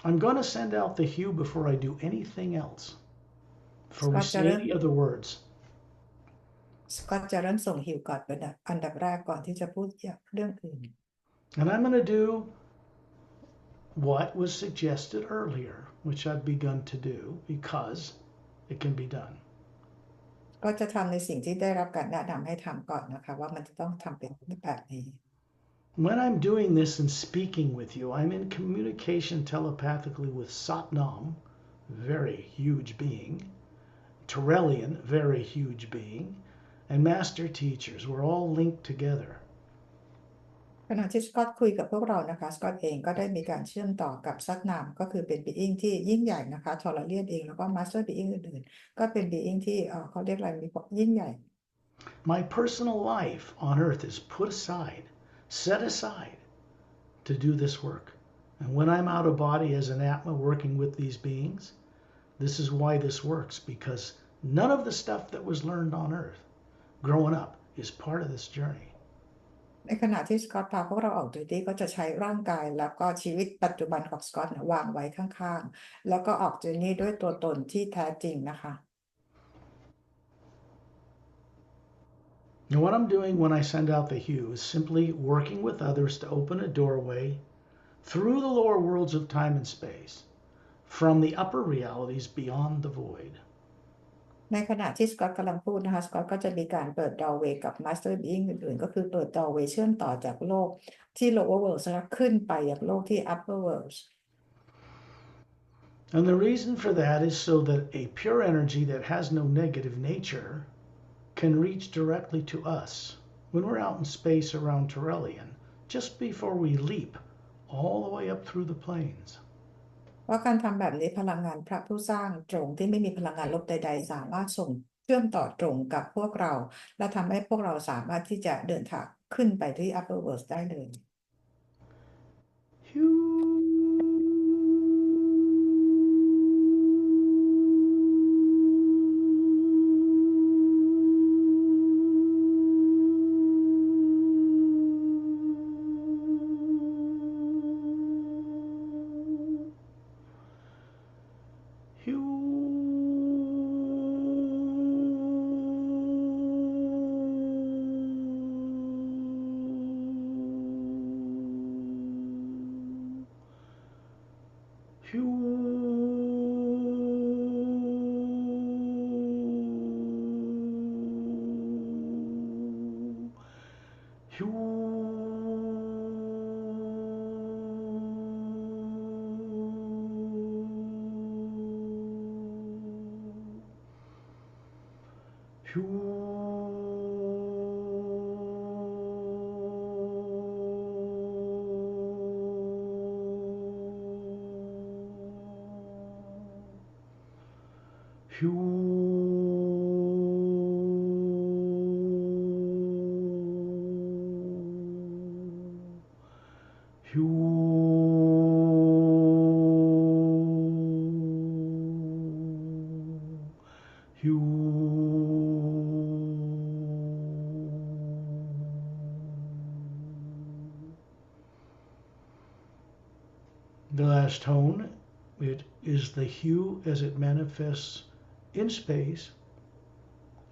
I'm going to send out the hue before I do anything else. Before we say any other words. สกอตจะเริ่มส่งฮิวก่อนเป็นอันดับแรกก่อนที่จะพูดเรื่องอื่น And I'm going to do what was suggested earlier, which I've begun to do because it can be done. ก็จะทำในสิ่งที่ได้รับการแนะนำให้ทำก่อนนะคะว่ามันจะต้องทำเป็นแบบนี้ When I'm doing this and speaking with you, I'm in communication telepathically with Satnam, very huge being, Terrellian, very huge being, and master teachers. We're all linked together. ขณะที่สกอตคุยกับพวกเรานะคะสกอตเองก็ได้มีการเชื่อมต่อกับซัตนามก็คือเป็นบีอิงที่ยิ่งใหญ่นะคะทอร์เรียนเองแล้วก็มาสเตอร์บีอิงอื่นๆก็เป็นบีอิงที่เขาเรียกอะไรมียิ่งใหญ่ My personal life on earth is put aside, set aside to do this work. And when I'm out of body as an Atma working with these beings, this is why this works, because none of the stuff that was learned on earth growing up is part of this journey. ในขณะที่สกอตพาพวกเราออกดูดีก็จะใช้ร่างกายแล้วก็ชีวิตปัจจุบันของสกอตวางไว้ข้างๆแล้วก็ออกดูนี้ด้วยตัวตนที่แท้จริงนะคะ And what I'm doing when I send out the hue is simply working with others to open a doorway through the lower worlds of time and space from the upper realities beyond the void. ในขณะที่สกอตกำลังพูดนะคะสกอตก็จะมีการเปิดดอร์เวย์กับมาสเตอร์บีอิงอื่นๆก็คือเปิดดอร์เวย์เชื่อมต่อจากโลกที่ lower worlds ขึ้นไปยังโลกที่ upper worlds. And the reason for that is so that a pure energy that has no negative nature can reach directly to us when we're out in space around Terrellian, just before we leap all the way up through the planes. เพราะการทำแบบนี้พลังงานพระผู้สร้างตรงที่ไม่มีพลังงานลบใดๆสามารถส่งเชื่อมต่อตรงกับพวกเราและทำให้พวกเราสามารถที่จะเดินทางขึ้นไปที่ upper worlds ได้เลย The last tone, it is the hue as it manifests in space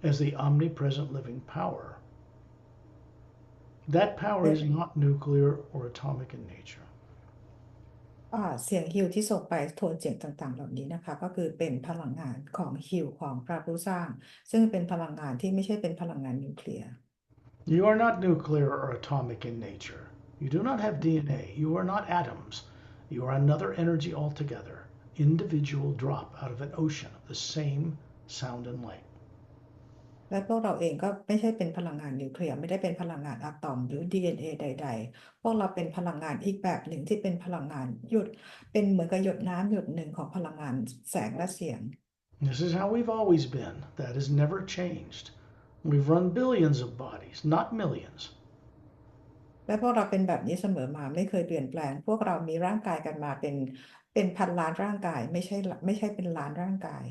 as the omnipresent living power. That power is not nuclear or atomic in nature. เสียงฮิวที่ส่งไปโทนเสียงต่างๆเหล่านี้นะคะก็คือเป็นพลังงานของฮิวของพระผู้สร้างซึ่งเป็นพลังงานที่ไม่ใช่เป็นพลังงานนิวเคลียร์ You are not nuclear or atomic in nature. You do not have DNA. You are not atoms. You are another energy altogether, individual drop out of an ocean of the same sound and light. และพวกเราเองก็ไม่ใช่เป็นพลังงานนิวเคลียร์ไม่ได้เป็นพลังงานอะตอมหรือ DNA ใดๆพวกเราเป็นพลังงานอีกแบบหนึ่งที่เป็นพลังงานหยดเป็นเหมือนกับหยดน้ำหยดหนึ่งของพลังงานแสงและเสียง This is how we've always been. That has never changed. We've run billions of bodies, not millions. และพวกเราเป็นแบบนี้เสมอมาไม่เคยเปลี่ยนแปลงพวกเรามีร่างกายกันมาเป็นพันล้านร่างกายไม่ใช่เป็นล้านร่างกาย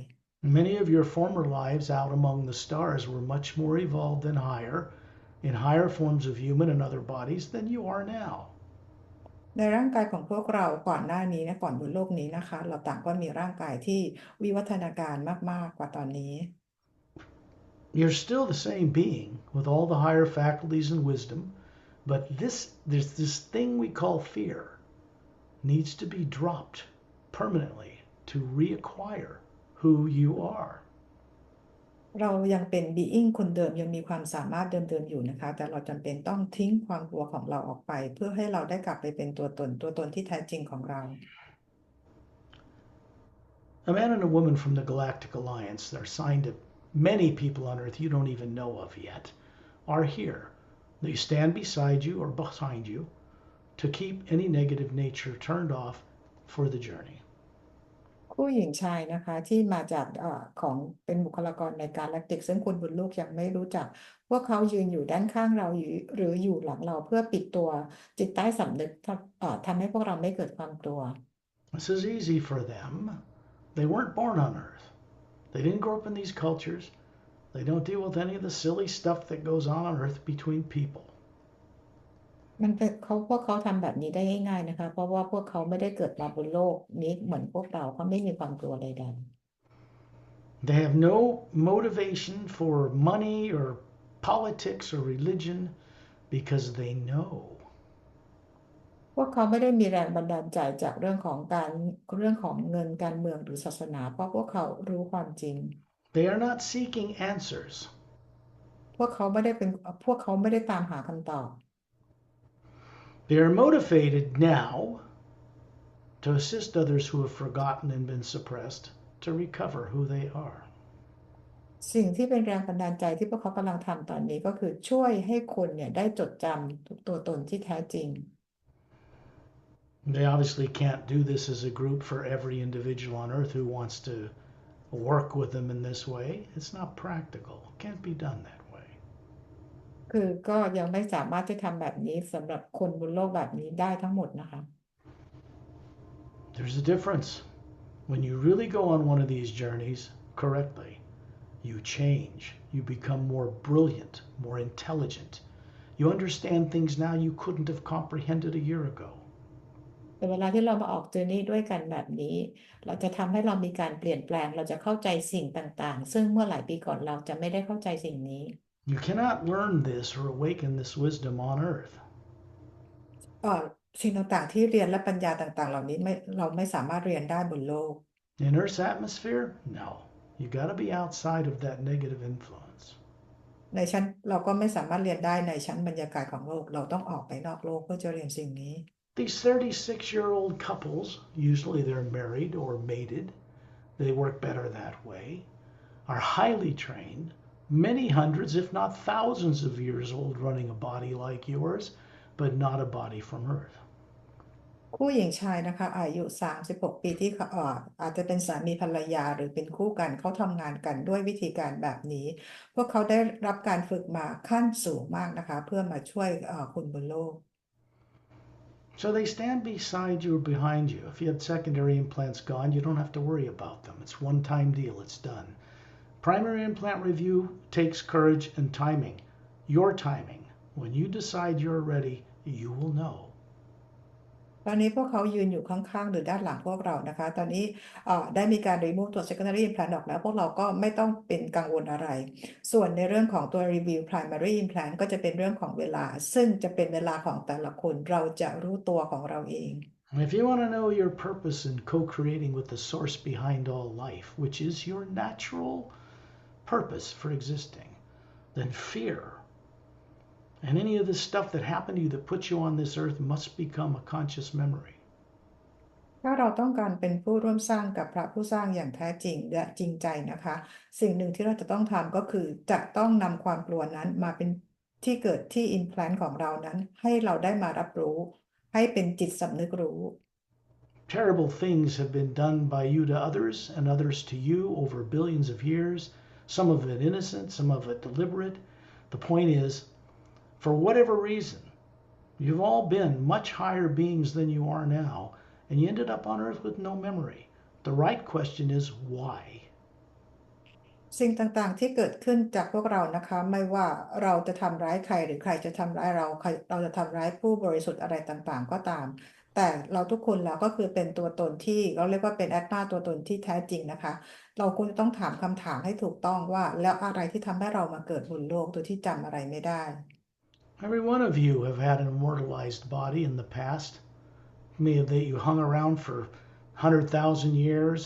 Many of your former lives out among the stars were much more evolved and higher, in higher forms of human and other bodies than you are now. ในร่างกายของพวกเราก่อนหน้านี้นะก่อนบนโลกนี้นะคะเราต่างก็มีร่างกายที่วิวัฒนาการมากๆกว่าตอนนี้ You're still the same being with all the higher faculties and wisdom, but there's this thing we call fear needs to be dropped permanently to reacquire who you are. เรายังเป็น being คนเดิมยังมีความสามารถเดิมๆอยู่นะคะแต่เราจำเป็นต้องทิ้งความกลัวของเราออกไปเพื่อให้เราได้กลับไปเป็นตัวตนที่แท้จริงของเรา A man and a woman from the Galactic Alliance, they're signed to many people on Earth you don't even know of yet, are here. They stand beside you or behind you to keep any negative nature turned off for the journey. ผู้หญิงชายนะคะที่มาจากของเป็นบุคลากรในการแลกติกซึ่งคุณบุญลูกยังไม่รู้จักพวกเขายืนอยู่ด้านข้างเราหรืออยู่หลังเราเพื่อปิดตัวจิตใต้สำนึกทำให้พวกเราไม่เกิดความกลัว This is easy for them. They weren't born on Earth. They didn't grow up in these cultures. They don't deal with any of the silly stuff that goes on Earth between people. มันเป็นพวกเขาทำแบบนี้ได้ง่ายๆนะคะเพราะว่าพวกเขาไม่ได้เกิดมาบนโลกนี้เหมือนพวกเราเขาไม่มีความกลัวใด They have no motivation for money or politics or religion because they know. ๆพวกเขาไม่ได้มีแรงบันดาลใจจากเรื่องของเงินการเมืองหรือศาสนาเพราะพวกเขารู้ความจริง They are not seeking answers. พวกเขาไม่ได้เป็นพวกเขาไม่ได้ตามหาคำตอบ They are motivated now to assist others who have forgotten and been suppressed to recover who they are. สิ่งที่เป็นแรงบันดาลใจที่พวกเขากำลังทำตอนนี้ก็คือช่วยให้คนเนี่ยได้จดจำทุกตัวตนที่แท้จริง They obviously can't do this as a group for every individual on Earth who wants to work with them in this way. It's not practical. It can't be done that way. คือก็ยังไม่สามารถที่ทำแบบนี้สำหรับคนบนโลกแบบนี้ได้ทั้งหมดนะคะ There's a difference. When you really go on one of these journeys correctly, you change. You become more brilliant, more intelligent. You understand things now you couldn't have comprehended a year ago. แต่เวลาที่เรามาออกเจอร์นี่ด้วยกันแบบนี้เราจะทำให้เรามีการเปลี่ยนแปลงเราจะเข้าใจสิ่งต่างๆซึ่งเมื่อหลายปีก่อนเราจะไม่ได้เข้าใจสิ่งนี้ You cannot learn this or awaken this wisdom on Earth. สิ่งต่างๆที่เรียนและปัญญาต่างๆเหล่านี้เราไม่สามารถเรียนได้บนโลก In Earth's atmosphere? No. You got to be outside of that negative influence. ในชั้นเราก็ไม่สามารถเรียนได้ในชั้นบรรยากาศของโลกเราต้องออกไปนอกโลกเพื่อจะเรียนสิ่งนี้ These 36-year-old couples, usually they're married or mated, they work better that way, are highly trained, many hundreds, if not thousands of years old, running a body like yours, but not a body from Earth. คู่หญิงชายนะคะอายุ36 ปีที่เขาอาจจะเป็นสามีภรรยาหรือเป็นคู่กันเขาทำงานกันด้วยวิธีการแบบนี้พวกเขาได้รับการฝึกมาขั้นสูงมากนะคะเพื่อมาช่วยคุณบนโลก So they stand beside you or behind you. If you have secondary implants gone, you don't have to worry about them. It's one-time deal. It's done. Primary implant review takes courage and timing. Your timing. When you decide you're ready, you will know. ตอนนี้พวกเขายืนอยู่ข้างๆหรือด้านหลังพวกเรานะคะตอนนี้ได้มีการ remove ตัว secondary implant ออกแล้วพวกเราก็ไม่ต้องเป็นกังวลอะไรส่วนในเรื่องของตัว review primary implant ก็จะเป็นเรื่องของเวลาซึ่งจะเป็นเวลาของแต่ละคนเราจะรู้ตัวของเราเอง If you want to know your purpose in co-creating with the source behind all life, which is your natural purpose for existing, then fear and any of the stuff that happened to you that puts you on this earth must become a conscious memory. ถ้าเราต้องการเป็นผู้ร่วมสร้างกับพระผู้สร้างอย่างแท้จริงและจริงใจนะคะสิ่งหนึ่งที่เราจะต้องทำก็คือจะต้องนำความกลัวนั้นมาเป็นที่เกิดที่ implant ของเรานั้นให้เราได้มารับรู้ให้เป็นจิตสำนึกรู้ Terrible things have been done by you to others and others to you over billions of years, some of it innocent, some of it deliberate. The point is, for whatever reason, you've all been much higher beings than you are now, and you ended up on Earth with no memory. The right question is why? สิ่งต่างๆที่เกิดขึ้นจากพวกเรานะคะไม่ว่าเราจะทำร้ายใครหรือใครจะทำร้ายเราใครเราจะทำร้ายผู้บริสุทธิ์อะไรต่างๆก็ตามแต่เราทุกคนแล้วก็คือเป็นตัวตนที่เราเรียกว่าเป็นแอตมาตัวตนที่แท้จริงนะคะเราควรจะต้องถามคำถามให้ถูกต้องว่าแล้วอะไรที่ทำให้เรามาเกิดบนโลกโดยที่จำอะไรไม่ได้ Every one of you have had an immortalized body in the past. Maybe that you hung around for 100,000 years,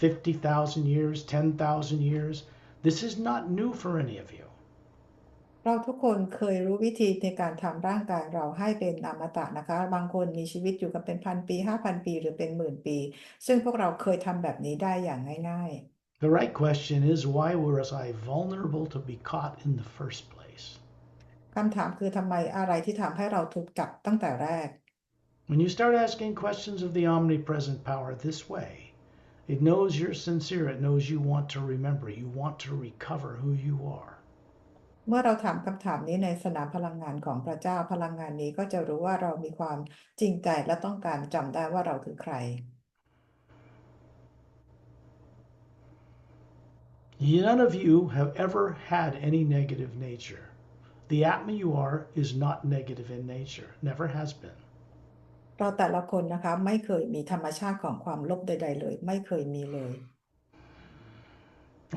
50,000 years, 10,000 years. This is not new for any of you. เราทุกคนเคยรู้วิธีในการทำร่างกายเราให้เป็นอมตะนะคะบางคนมีชีวิตอยู่กันเป็น1,000 ปี5,000 ปีหรือเป็น10,000 ปีซึ่งพวกเราเคยทำแบบนี้ได้อย่างง่าย The right question is, why was I vulnerable to be caught in the first place? ๆคำถามคือทำไมอะไรที่ทำให้เราถูกจับตั้งแต่แรก When you start asking questions of the omnipresent power this way, it knows you're sincere. It knows you want to remember. You want to recover who you are. เมื่อเราถามคำถามนี้ในสนามพลังงานของพระเจ้าพลังงานนี้ก็จะรู้ว่าเรามีความจริงใจและต้องการจำได้ว่าเราคือใคร None of you have ever had any negative nature. The Atma you are is not negative in nature, never has been. เราแต่ละคนนะคะไม่เคยมีธรรมชาติของความลบใดๆเลยไม่เคยมีเลย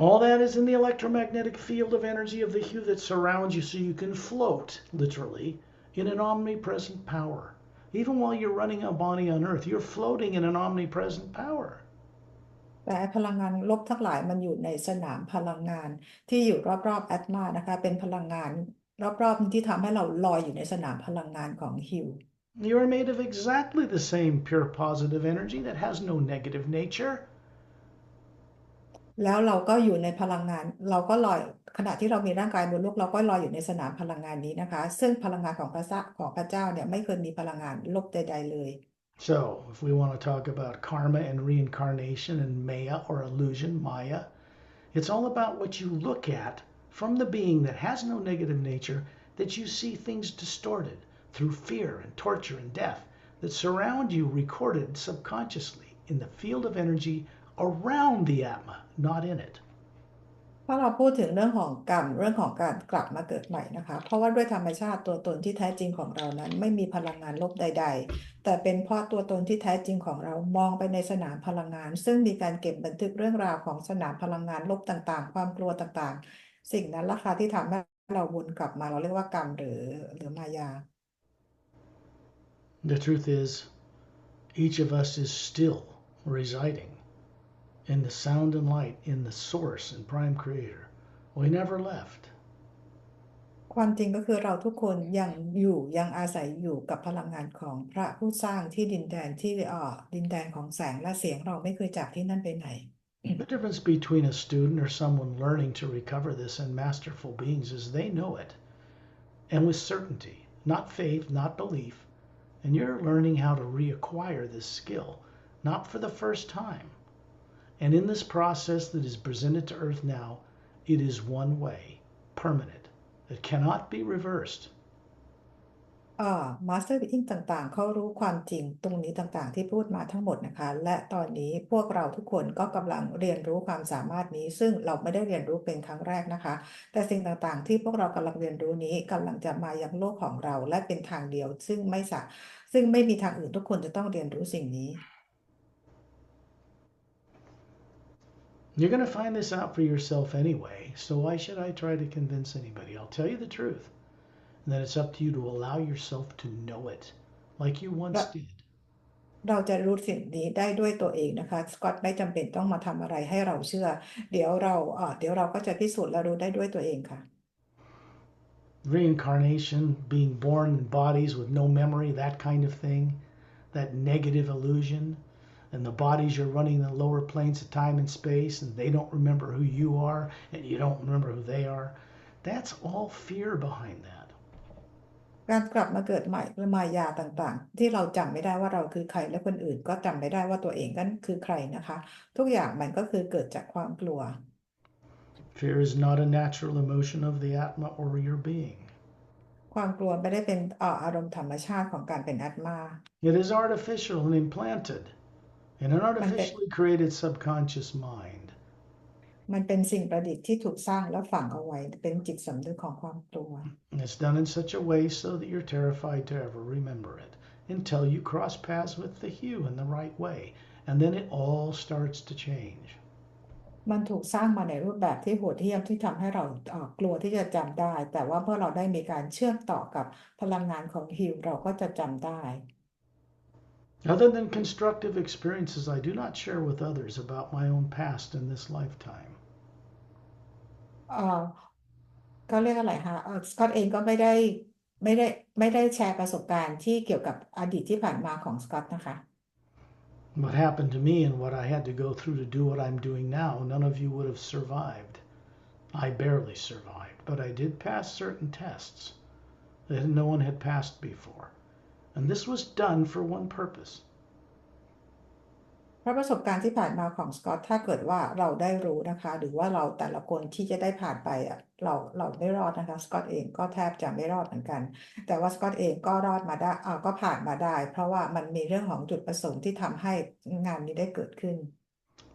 All that is in the electromagnetic field of energy of the hue that surrounds you so you can float, literally, in an omnipresent power. Even while you're running a body on earth, you're floating in an omnipresent power. แต่พลังงานลบทั้งหลายมันอยู่ในสนามพลังงานที่อยู่รอบๆแอตมานะคะเป็นพลังงานรอบๆที่ทำให้เราลอยอยู่ในสนามพลังงานของฮิว You are made of exactly the same pure positive energy that has no negative nature. แล้วเราก็อยู่ในพลังงานเราก็ลอยขณะที่เรามีร่างกายบนโลกเราก็ลอยอยู่ในสนามพลังงานนี้นะคะซึ่งพลังงานของพระเจ้าเนี่ยไม่เคยมีพลังงานลบใดๆเลย So, if we want to talk about karma and reincarnation and maya or illusion, Maya, it's all about what you look at from the being that has no negative nature, that you see things distorted through fear and torture and death that surround you recorded subconsciously in the field of energy around the Atma, not in it. ถ้าเราพูดถึงเรื่องของกรรมเรื่องของการกลับมาเกิดใหม่นะคะเพราะว่าด้วยธรรมชาติตัวตนที่แท้จริงของเรานั้นไม่มีพลังงานลบใดๆแต่เป็นเพราะตัวตนที่แท้จริงของเรามองไปในสนามพลังงานซึ่งมีการเก็บบันทึกเรื่องราวของสนามพลังงานลบต่างๆความกลัวต่างๆสิ่งนั้นราคาที่ทำให้เราวนกลับมาเราเรียกว่ากรรมหรือมายา The truth is, each of us is still residing in the sound and light, in the source and prime creator. We never left. ความจริงก็คือเราทุกคนยังอาศัยอยู่กับพลังงานของพระผู้สร้างที่ดินแดนที่ดินแดนของแสงและเสียงเราไม่เคยจากที่นั่นไปไหน The difference between a student or someone learning to recover this and masterful beings is they know it, and with certainty, not faith, not belief, and you're learning how to reacquire this skill, not for the first time. And in this process that is presented to Earth now, it is one way, permanent. It cannot be reversed. มาสเตอร์บีอิงต่างๆเขารู้ความจริงตรงนี้ต่างๆที่พูดมาทั้งหมดนะคะและตอนนี้พวกเราทุกคนก็กำลังเรียนรู้ความสามารถนี้ซึ่งเราไม่ได้เรียนรู้เป็นครั้งแรกนะคะแต่สิ่งต่างๆที่พวกเรากำลังเรียนรู้นี้กำลังจะมายังโลกของเราและเป็นทางเดียวซึ่งไม่มีทางอื่นทุกคนจะต้องเรียนรู้สิ่งนี้ You're going to find this out for yourself anyway, so why should I try to convince anybody? I'll tell you the truth. And then it's up to you to allow yourself to know it like you once did. เราจะรู้สิ่งนี้ได้ด้วยตัวเองนะคะสกอตไม่จำเป็นต้องมาทำอะไรให้เราเชื่อเดี๋ยวเราก็จะพิสูจน์และรู้ได้ด้วยตัวเองค่ะ Reincarnation, being born in bodies with no memory, that kind of thing, that negative illusion, and the bodies you're running in the lower planes of time and space, and they don't remember who you are, and you don't remember who they are. That's all fear behind that. การกลับมาเกิดใหม่หรือมายาต่างๆที่เราจำไม่ได้ว่าเราคือใครและคนอื่นก็จำไม่ได้ว่าตัวเองนั้นคือใครนะคะทุกอย่างมันก็คือเกิดจากความกลัว Fear is not a natural emotion of the Atma or your being. ความกลัวไม่ได้เป็นอารมณ์ธรรมชาติของการเป็นอาตมา It is artificial and implanted in an artificially created subconscious mind. มันเป็นสิ่งประดิษฐ์ที่ถูกสร้างและฝังเอาไว้เป็นจิตสำนึกของความกลัว And it's done in such a way so that you're terrified to ever remember it until you cross paths with the Hue in the right way, and then it all starts to change. มันถูกสร้างมาในรูปแบบที่โหดเหี้ยมที่ทำให้เรากลัวที่จะจำได้แต่ว่าเมื่อเราได้มีการเชื่อมต่อกับพลังงานของฮิวเราก็จะจำได้ Other than constructive experiences, I do not share with others about my own past in this lifetime. เอ่อก็เรียกอะไรคะสกอตเองก็ไม่ได้ไม่ได้แชร์ประสบการณ์ที่เกี่ยวกับอดีตที่ผ่านมาของสกอตนะคะ What happened to me and what I had to go through to do what I'm doing now, none of you would have survived. I barely survived, but I did pass certain tests that no one had passed before. And this was done for one purpose. เพราะประสบการณ์ที่ผ่านมาของสกอตถ้าเกิดว่าเราได้รู้นะคะหรือว่าเราแต่ละคนที่จะได้ผ่านไปเราไม่รอดนะคะสกอตเองก็แทบจะไม่รอดเหมือนกันแต่ว่าสกอตเองก็รอดมาได้ก็ผ่านมาได้เพราะว่ามันมีเรื่องของจุดประสงค์ที่ทำให้งานนี้ได้เกิดขึ้น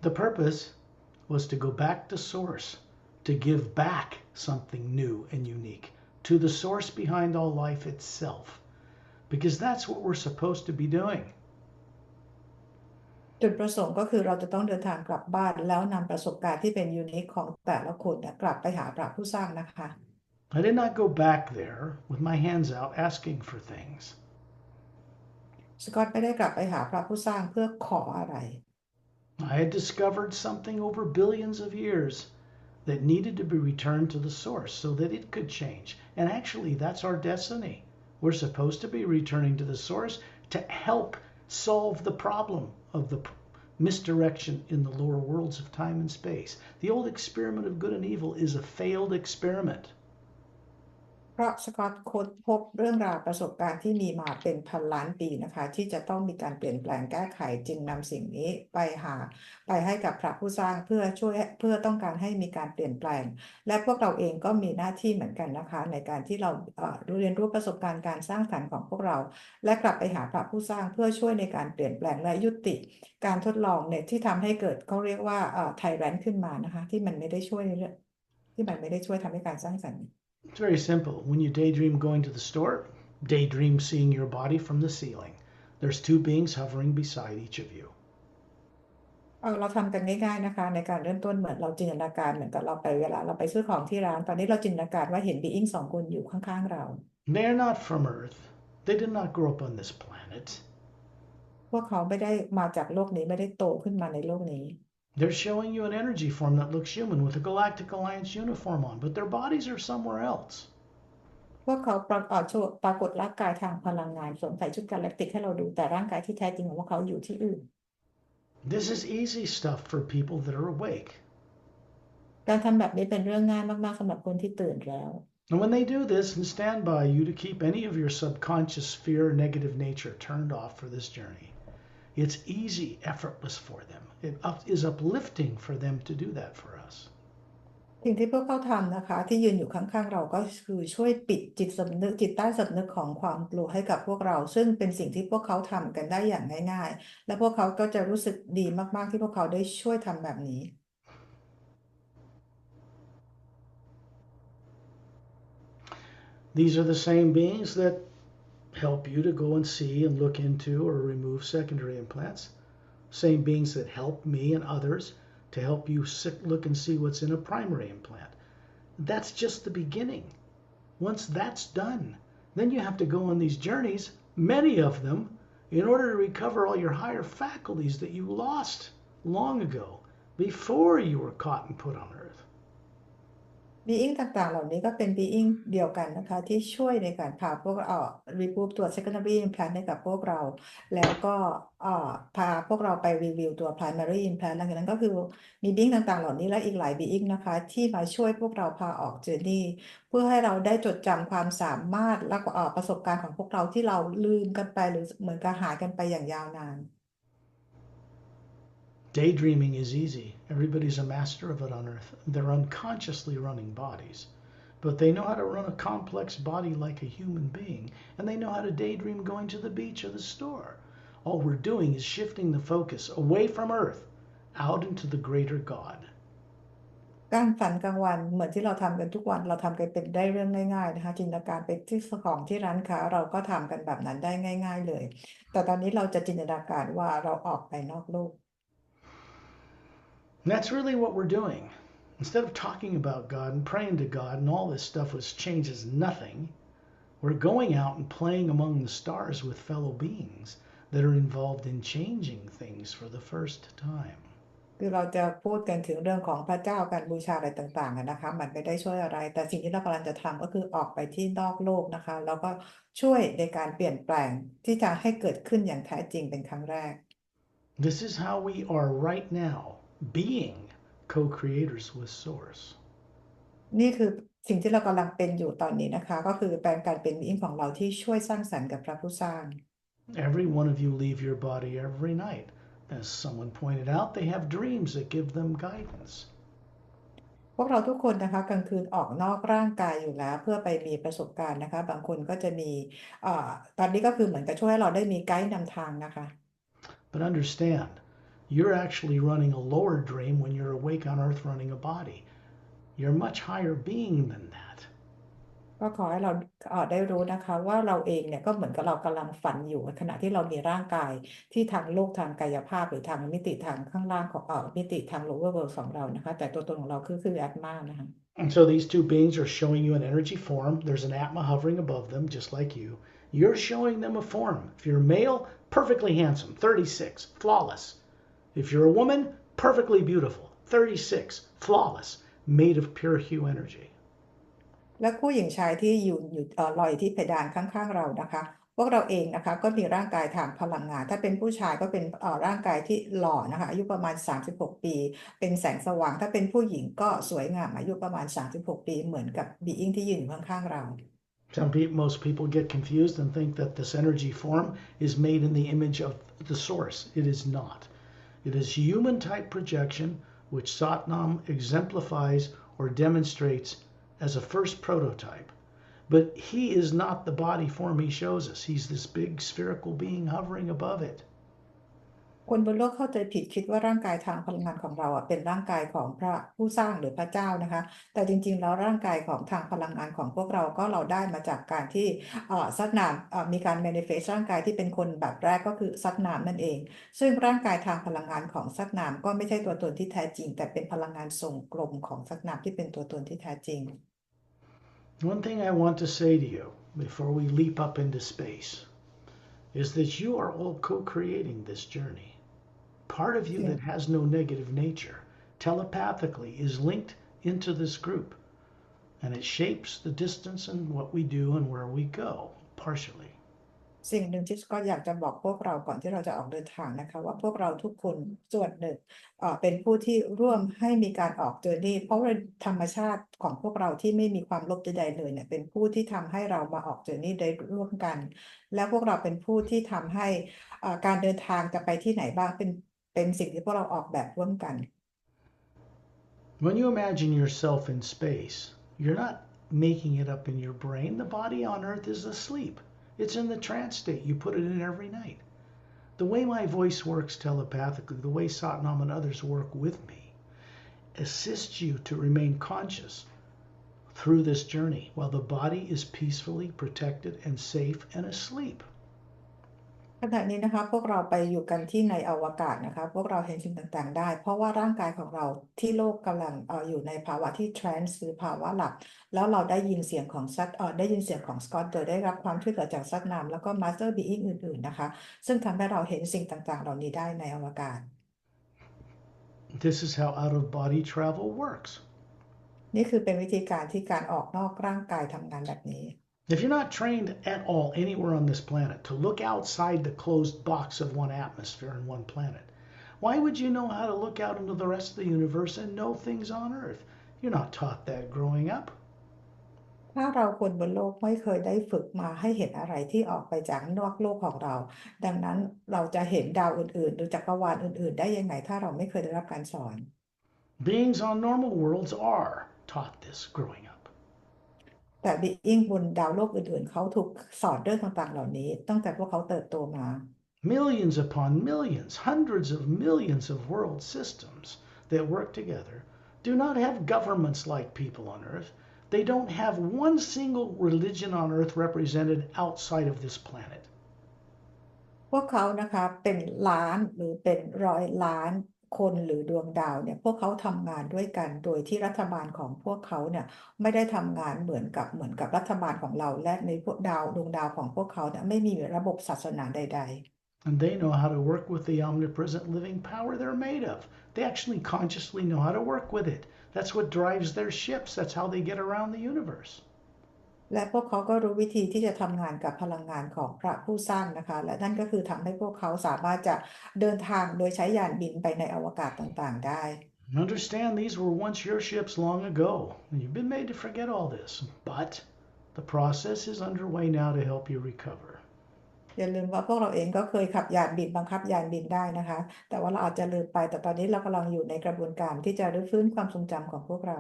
The purpose was to go back to source, to give back something new and unique to the source behind all life itself, because that's what we're supposed to be doing. จุดประสงค์ก็คือเราจะต้องเดินทางกลับบ้านแล้วนำประสบการณ์ที่เป็นยูนิคของแต่ละคนกลับไปหาพระผู้สร้างนะคะ I did not go back there with my hands out asking for things. สกอตไม่ได้กลับไปหาพระผู้สร้างเพื่อขออะไร I had discovered something over billions of years that needed to be returned to the source so that it could change. And actually, that's our destiny. We're supposed to be returning to the source to help solve the problem of the misdirection in the lower worlds of time and space. The old experiment of good and evil is a failed experiment. เพราะสกอตค้นพบเรื่องราวประสบการณ์ที่มีมาเป็นพันล้านปีนะคะที่จะต้องมีการเปลี่ยนแปลงแก้ไขจึงนำสิ่งนี้ไปให้กับพระผู้สร้างเพื่อต้องการให้มีการเปลี่ยนแปลงและพวกเราเองก็มีหน้าที่เหมือนกันนะคะในการที่เราเรียนรู้ประสบการณ์การสร้างสรรค์ของพวกเราและกลับไปหาพระผู้สร้างเพื่อช่วยในการเปลี่ยนแปลงและยุติการทดลองเนี่ยที่ทำให้เกิดเขาเรียกว่าไทแรนท์ขึ้นมานะคะที่มันไม่ได้ช่วยในเรื่องที่มันไม่ได้ช่วยทำให้การสร้างสรรค์It's very simple. When you daydream going to the store, daydream seeing your body from the ceiling. There's two beings hovering beside each of you. เราทำกันง่ายๆนะคะในการเริ่มต้นเหมือนเราจินตนาการเหมือนกับเวลาเราไปซื้อของที่ร้านตอนนี้เราจินตนาการว่าเห็นบีอิงสองคนอยู่ข้างๆเรา They are not from Earth. They did not grow up on this planet. พวกเขาไม่ได้มาจากโลกนี้ไม่ได้โตขึ้นมาในโลกนี้ They're showing you an energy form that looks human with a Galactic Alliance uniform on, but their bodies are somewhere else. พวกเขาปรากฏร่างกายทางพลังงานสวมใส่ชุดกาแล็กติกให้เราดูแต่ร่างกายที่แท้จริงของพวกเขาอยู่ที่อื่น This is easy stuff for people that are awake. การทำแบบนี้เป็นเรื่องง่ายมากๆสำหรับคนที่ตื่นแล้ว And when they do this and stand by you to keep any of your subconscious fear or negative nature turned off for this journey, it's easy, effortless for them. It is uplifting for them to do that for us. สิ่งที่พวกเขาทำนะคะที่ยืนอยู่ข้างๆเราก็คือช่วยปิดจิตใต้สำนึกของความกลัวให้กับพวกเราซึ่งเป็นสิ่งที่พวกเขาทำกันได้อย่างง่ายๆและพวกเขาก็จะรู้สึกดีมากๆที่พวกเขาได้ช่วยทำแบบนี้ These are the same beings that help you to go and see and look into or remove secondary implants. Same beings that help me and others to help you look and see what's in a primary implant. That's just the beginning. Once that's done, then you have to go on these journeys, many of them, in order to recover all your higher faculties that you lost long ago before you were caught and put on earth. บีอิงต่างๆเหล่านี้ก็เป็นบีอิงเดียวกันนะคะที่ช่วยในการพาพวกเราremove ตัว secondary implant ให้กับพวกเราแล้วก็พาพวกเราไปรีวิวตัว primary implant หลังจากนั้นก็คือมีบีอิงต่างๆเหล่านี้และอีกหลายบีอิงนะคะที่มาช่วยพวกเราพาออก journey เพื่อให้เราได้จดจำความสามารถและประสบการณ์ของพวกเราที่เราลืมกันไปหรือเหมือนกับหายกันไปอย่างยาวนาน Daydreaming is easy. Everybody's a master of it on Earth. They're unconsciously running bodies. But they know how to run a complex body like a human being, and they know how to daydream going to the beach or the store. All we're doing is shifting the focus away from Earth, out into the greater God. การฝันกลางวันเหมือนที่เราทำกันทุกวันเราทำกันเป็นได้เรื่องง่ายๆนะคะจินตนาการไปที่ของที่ร้านค้าเราก็ทำกันแบบนั้นได้ง่ายๆเลยแต่ตอนนี้เราจะจินตนาการว่าเราออกไปนอกโลก And that's really what we're doing. Instead of talking about God and praying to God and all this stuff which changes nothing, we're going out and playing among the stars with fellow beings that are involved in changing things for the first time. คือเราจะพูดกันถึงเรื่องของพระเจ้าการบูชาอะไรต่างๆนะคะมันไม่ได้ช่วยอะไรแต่สิ่งที่เรากำลังจะทำก็คือออกไปที่นอกโลกนะคะแล้วก็ช่วยในการเปลี่ยนแปลงที่จะให้เกิดขึ้นอย่างแท้จริงเป็นครั้งแรก This is how we are right now, being co-creators with Source. นี่คือสิ่งที่เรากำลังเป็นอยู่ตอนนี้นะคะก็คือแปลงการเป็นอิงของเราที่ช่วยสร้างสรรค์กับพระผู้สร้าง Every one of you leave your body every night. As someone pointed out, they have dreams that give them guidance. พวกเราทุกคนนะคะกลางคืนออกนอกร่างกายอยู่แล้วเพื่อไปมีประสบการณ์นะคะบางคนก็จะมีตอนนี้ก็คือเหมือนกับช่วยให้เราได้มีไกด์นำทางนะคะ But understand, you're actually running a lower dream when you're awake on earth running a body. You're a much higher being than that. ก็ขอให้เราได้รู้นะคะว่าเราเองเนี่ยก็เหมือนกับเรากำลังฝันอยู่ในขณะที่เรามีร่างกายที่ทางโลกทางกายภาพหรือทางมิติทางข้างล่างของมิติทาง lower world ของเรานะคะแต่ตัวตนของเราคืออาตมานะคะ And so these two beings are showing you an energy form. There's an Atma hovering above them, just like you. You're showing them a form. If you're a male, perfectly handsome, 36, flawless. If you're a woman, perfectly beautiful, 36, flawless, made of pure Hue energy. และผู้หญิงชายที่อยู่ลอยที่เพดานข้างๆเรานะคะพวกเราเองนะคะก็มีร่างกายทางพลังงานถ้าเป็นผู้ชายก็เป็นร่างกายที่หล่อนะคะอายุประมาณ36ปีเป็นแสงสว่างถ้าเป็นผู้หญิงก็สวยงามอายุประมาณ36ปีเหมือนกับบีอิงที่ยืนอยู่ข้างๆเรา Most people get confused and think that this energy form is made in the image of the source. It is not. It is human type projection which Satnam exemplifies or demonstrates as a first prototype. But he is not the body form he shows us. He's this big spherical being hovering above it. คนบนโลกเข้าใจผิดคิดว่าร่างกายทางพลังงานของเราเป็นร่างกายของพระผู้สร้างหรือพระเจ้านะคะแต่จริงๆแล้วร่างกายของทางพลังงานของพวกเราก็เราได้มาจากการที่ซัดนามมีการ manifest ร่างกายที่เป็นคนแบบแรกก็คือซัดนามนั่นเองซึ่งร่างกายทางพลังงานของซัดนามก็ไม่ใช่ตัวตนที่แท้จริงแต่เป็นพลังงานทรงกลมของซัดนามที่เป็นตัวตนที่แท้จริง One thing I want to say to you before we leap up into space is that you are all co-creating this journey. Part of you that has no negative nature telepathically is linked into this group, and it shapes the distance and what we do and where we go, partially. สิ่งหนึ่งที่ก็อยากจะบอกพวกเราก่อนที่เราจะออกเดินทางนะคะว่าพวกเราทุกคนส่วนหนึ่งเป็นผู้ที่ร่วมให้มีการออกเจอร์นี่เพราะว่าธรรมชาติของพวกเราที่ไม่มีความลบใดๆเลยเนี่ยเป็นผู้ที่ทำให้เรามาออกเจอร์นี่ได้ร่วมกันและพวกเราเป็นผู้ที่ทำให้การเดินทางจะไปที่ไหนบ้างเป็นสิ่งที่พวกเราออกแบบร่วมกัน When you imagine yourself in space, you're not making it up in your brain. The body on Earth is asleep. It's in the trance state. You put it in every night. The way my voice works telepathically, the way Satnam and others work with me, assists you to remain conscious through this journey while the body is peacefully protected and safe and asleep. ขณะนี้นะคะพวกเราไปอยู่กันที่ในอวกาศนะคะพวกเราเห็นสิ่งต่างๆได้เพราะว่าร่างกายของเราที่โลกกำลังอยู่ในภาวะที่ trance หรือภาวะหลับแล้วเราได้ยินเสียงของได้ยินเสียงของสกอตโดยได้รับความช่วยเหลือจากซัดนามแล้วก็ Master Being อื่นๆนะคะซึ่งทำให้เราเห็นสิ่งต่างๆเหล่านี้ได้ในอวกาศ This is how out of body travel works. นี่คือเป็นวิธีการที่การออกนอกร่างกายทำงานแบบนี้ If you're not trained at all anywhere on this planet to look outside the closed box of one atmosphere and one planet, why would you know how to look out into the rest of the universe and know things on Earth? You're not taught that growing up. ถ้าเราคนบนโลกไม่เคยได้ฝึกมาให้เห็นอะไรที่ออกไปจากนอกโลกของเรา ดังนั้นเราจะเห็นดาวอื่นๆหรือจักรวาลอื่นๆได้ยังไงถ้าเราไม่เคยได้รับการสอน Beings on normal worlds are taught this growing up. แต่บีอิงบนดาวโลกอื่นๆเขาถูกสอนเรื่องต่างๆเหล่านี้ตั้งแต่พวกเขาเติบโตมา Millions upon millions, hundreds of millions of world systems that work together do not have governments like people on earth. They don't have one single religion on earth represented outside of this planet. พวกเขานะคะเป็นล้านหรือเป็นร้อยล้านคนหรือดวงดาวเนี่ยพวกเขาทำงานด้วยกันโดยที่รัฐบาลของพวกเขาเนี่ยไม่ได้ทำงานเหมือนกับรัฐบาลของเราและในพวกดวงดาวของพวกเขาเนี่ยไม่มีระบบศาสนาใดๆ And they know how to work with the omnipresent living power they're made of. They actually consciously know how to work with it. That's what drives their ships. That's how they get around the universe. และพวกเขาก็รู้วิธีที่จะทำงานกับพลังงานของพระผู้สร้างนะคะและนั่นก็คือทำให้พวกเขาสามารถจะเดินทางโดยใช้ยานบินไปในอวกาศต่างๆได้ Understand these were once your ships long ago. You've been made to forget all this. But the process is underway now to help you recover. อย่าลืมว่าพวกเราเองก็เคยขับยานบินบังคับยานบินได้นะคะแต่ว่าเราอาจจะลืมไปแต่ตอนนี้เรากำลังอยู่ในกระบวนการที่จะรื้อฟื้นความทรงจำของพวกเรา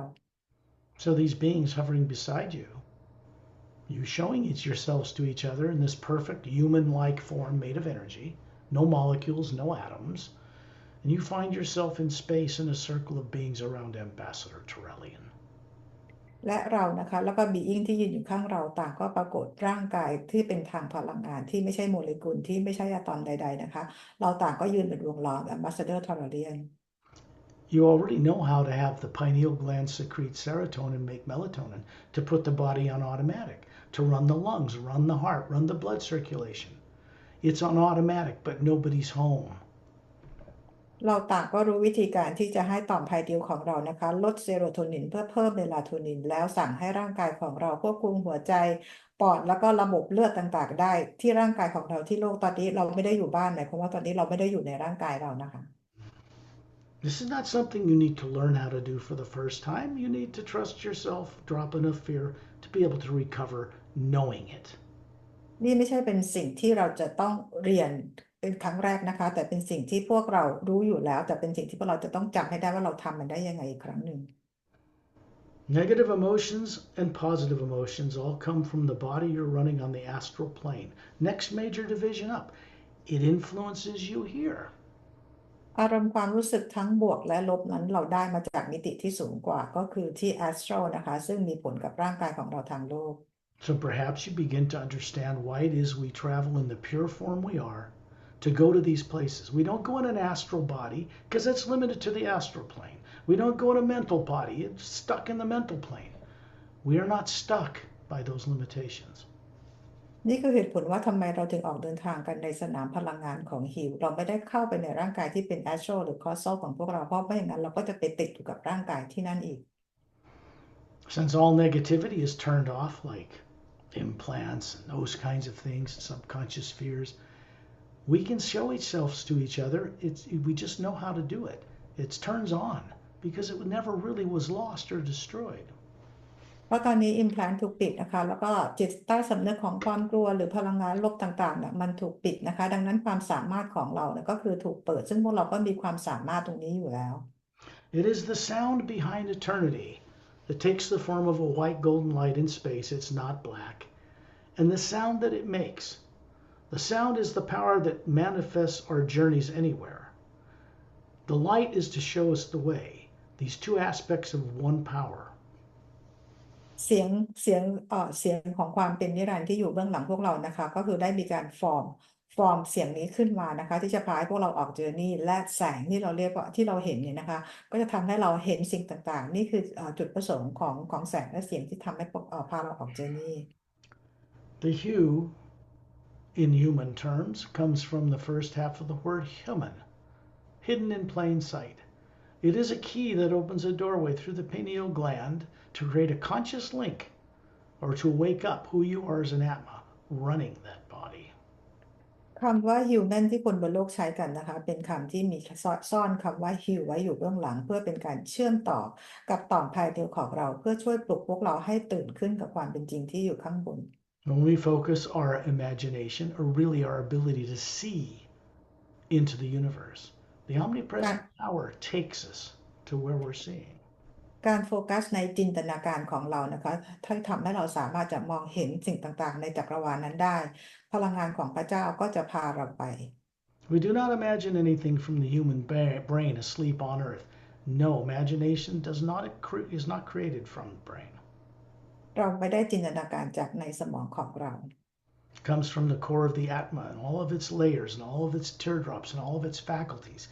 So these beings hovering beside you, you showing yourselves to each other in this perfect human-like form made of energy, no molecules, no atoms, and you find yourself in space in a circle of beings around Ambassador Torellian. และเรานะคะแล้วก็บีอิงที่ยืนอยู่ข้างเราต่างก็ปรากฏร่างกายที่เป็นทางพลังงานที่ไม่ใช่โมเลกุลที่ไม่ใช่อะตอมใดๆนะคะเราต่างก็ยืนเป็นวงล้อม Ambassador Torellian You already know how to have the pineal gland secrete serotonin and make melatonin to put the body on automatic, to run the lungs, run the heart, run the blood circulation. It's on automatic, but nobody's home. เราต่างก็รู้วิธีการที่จะให้ต่อมไพเดียวของเรานะคะลดเซโรโทนินเพื่อเพิ่มเมลาโทนินแล้วสั่งให้ร่างกายของเราควบคุมหัวใจปอดแล้วก็ระบบเลือดต่างๆได้ที่ร่างกายของเราที่โลกตอนนี้เราไม่ได้อยู่บ้านหมายความว่าตอนนี้เราไม่ได้อยู่ในร่างกายเรานะคะ This is not something you need to learn how to do for the first time. You need to trust yourself, drop enough fear to be able to recover knowing it. นี่ไม่ใช่เป็นสิ่งที่เราจะต้องเรียนเป็นครั้งแรกนะคะแต่เป็นสิ่งที่พวกเรารู้อยู่แล้วแต่เป็นสิ่งที่พวกเราจะต้องจำให้ได้ว่าเราทำมันได้ยังไงอีกครั้งหนึ่ง Negative emotions and positive emotions all come from the body you're running on the astral plane. Next major division up. It influences you here. อารมณ์ความรู้สึกทั้งบวกและลบนั้นเราได้มาจากมิติที่สูงกว่าก็คือที่ astral นะคะซึ่งมีผลกับร่างกายของเราทางโลก So perhaps you begin to understand why it is we travel in the pure form we are to go to these places. We don't go in an astral body because it's limited to the astral plane. We don't go in a mental body. It's stuck in the mental plane. We are not stuck by those limitations. นี่คือเหตุผลว่าทำไมเราถึงออกเดินทางกันในสนามพลังงานของฮิวเราไม่ได้เข้าไปในร่างกายที่เป็น astral หรือ causal ของพวกเราเพราะไม่อย่างนั้นเราก็จะไปติดอยู่กับร่างกายที่นั่นอีก Since all negativity is turned off, like implants and those kinds of things, subconscious fears, we can show ourselves to each other. We just know how to do it. It turns on because it never really was lost or destroyed. เพราะตอนนี้ implant ถูกปิดนะคะแล้วก็จิตใต้สำนึกของความกลัวหรือพลังงานลบต่างๆเนี่ยมันถูกปิดนะคะดังนั้นความสามารถของเราเนี่ยก็คือถูกเปิดซึ่งพวกเราก็มีความสามารถตรงนี้อยู่แล้ว It is the sound behind eternity that takes the form of a white golden light in space. It's not black. And the sound that it makes. The sound is the power that manifests our journeys anywhere. The light is to show us the way. These two aspects of one power. เสียงเสียงเสียงของความเป็นนิรันดร์ที่อยู่เบื้องหลังพวกเรานะคะก็คือได้มีการฟอร์มเสียงนี้ขึ้นมานะคะที่จะพาให้พวกเราออกเจอร์นี่และแสงที่เราเรียกว่าที่เราเห็นเนี่ยนะคะก็จะทำให้เราเห็นสิ่งต่างๆนี่คือจุดประสงค์ของแสงและเสียงที่ทำให้พาเราออกเจอร์นี่ The hue in human terms comes from the first half of the word human, hidden in plain sight. It is a key that opens a doorway through the pineal gland to create a conscious link or to wake up who you are as an Atma running that body. คำว่า human ที่คนบนโลกใช้กันนะคะเป็นคำที่มีซ่อนคำว่า hue ไว้อยู่เบื้องหลังเพื่อเป็นการเชื่อมต่อกับต่อมภายในของเราเพื่อช่วยปลุกพวกเราให้ตื่นขึ้นกับความเป็นจริงที่อยู่ข้างบน When we focus our imagination, or really our ability to see into the universe, the omnipresent power takes us to where we're seeing. การโฟกัสในจินตนาการของเรานะคะถ้าทำให้เราสามารถจะมองเห็นสิ่งต่างๆในจักรวาลนั้นได้พลังงานของพระเจ้าก็จะพาเราไป We do not imagine anything from the human brain asleep on earth. No, imagination is not created from the brain. เราไม่ได้จินตนาการจากในสมองของเรา It comes from the core of the Atma and all of its layers and all of its teardrops and all of its faculties.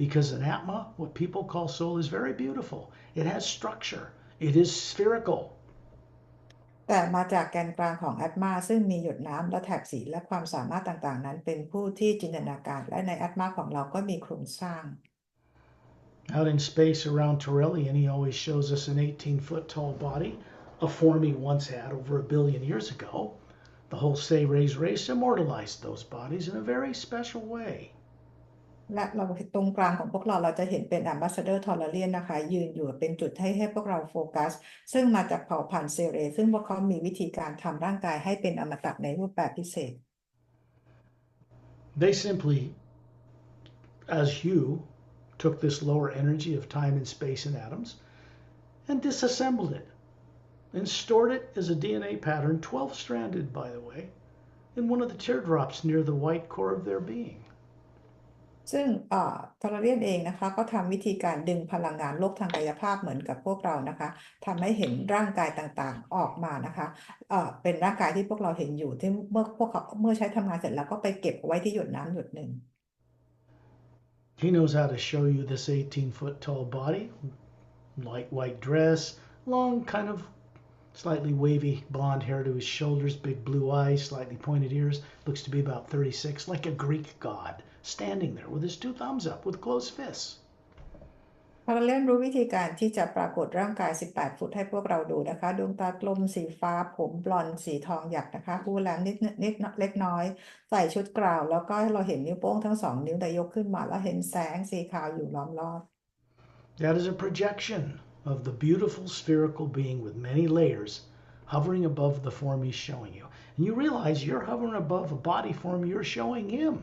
Because an Atma, what people call soul, is very beautiful. It has structure. It is spherical. แต่มาจากแกนกลางของแอตมาซึ่งมีหยดน้ำและแถบสีและความสามารถต่างๆนั้นเป็นผู้ที่จินตนาการและในแอตมาของเราก็มีโครงสร้าง Out in space around Turelian, he always shows us an 18-foot tall body, a form he once had over 1 billion years ago. The whole Say-Rays race immortalized those bodies in a very special way. และเราตรงกลางของพวกเราจะเห็นเป็น Ambassador Taurarian นะคะยืนอยู่เป็นจุดให้พวกเราโฟกัสซึ่งมาจากเผ่าพันธุ์เซเรซึ่งพวกเขามีวิธีการทำร่างกายให้เป็นอมตะในรูปแบบพิเศษ They simply, as Hue, took this lower energy of time and space and atoms and disassembled it and stored it as a DNA pattern, 12-stranded by the way, in one of the teardrops near the white core of their being. ซึ่งทอร์เรียนเองนะคะก็ทำวิธีการดึงพลังงานโลกทางกายภาพเหมือนกับพวกเรานะคะทำให้เห็นร่างกายต่างๆออกมานะคะเป็นร่างกายที่พวกเราเห็นอยู่ที่เมื่อใช้ทำงานเสร็จแล้วก็ไปเก็บไว้ที่หยดน้ำหยดหนึ่ง He knows how to show you this 18-foot tall body, light white dress, long kind of slightly wavy blonde hair to his shoulders, big blue eyes, slightly pointed ears, looks to be about 36, like a Greek god, standing there with his 2 thumbs up with closed fists. พอเราเรียนรู้วิธีการที่จะปรากฏร่างกาย 18 ฟุตให้พวกเราดูนะคะดวงตากลมสีฟ้าผมบลอนด์สีทองหยักนะคะหูแหลมนิดเล็กน้อยใส่ชุดกราวแล้วก็เราเห็นนิ้วโป้งทั้ง2 นิ้วแต่ยกขึ้นมาแล้วเห็นแสงสีขาวอยู่ล้อมรอบ That is a projection of the beautiful spherical being with many layers hovering above the form he's showing you. And you realize you're hovering above a body form you're showing him.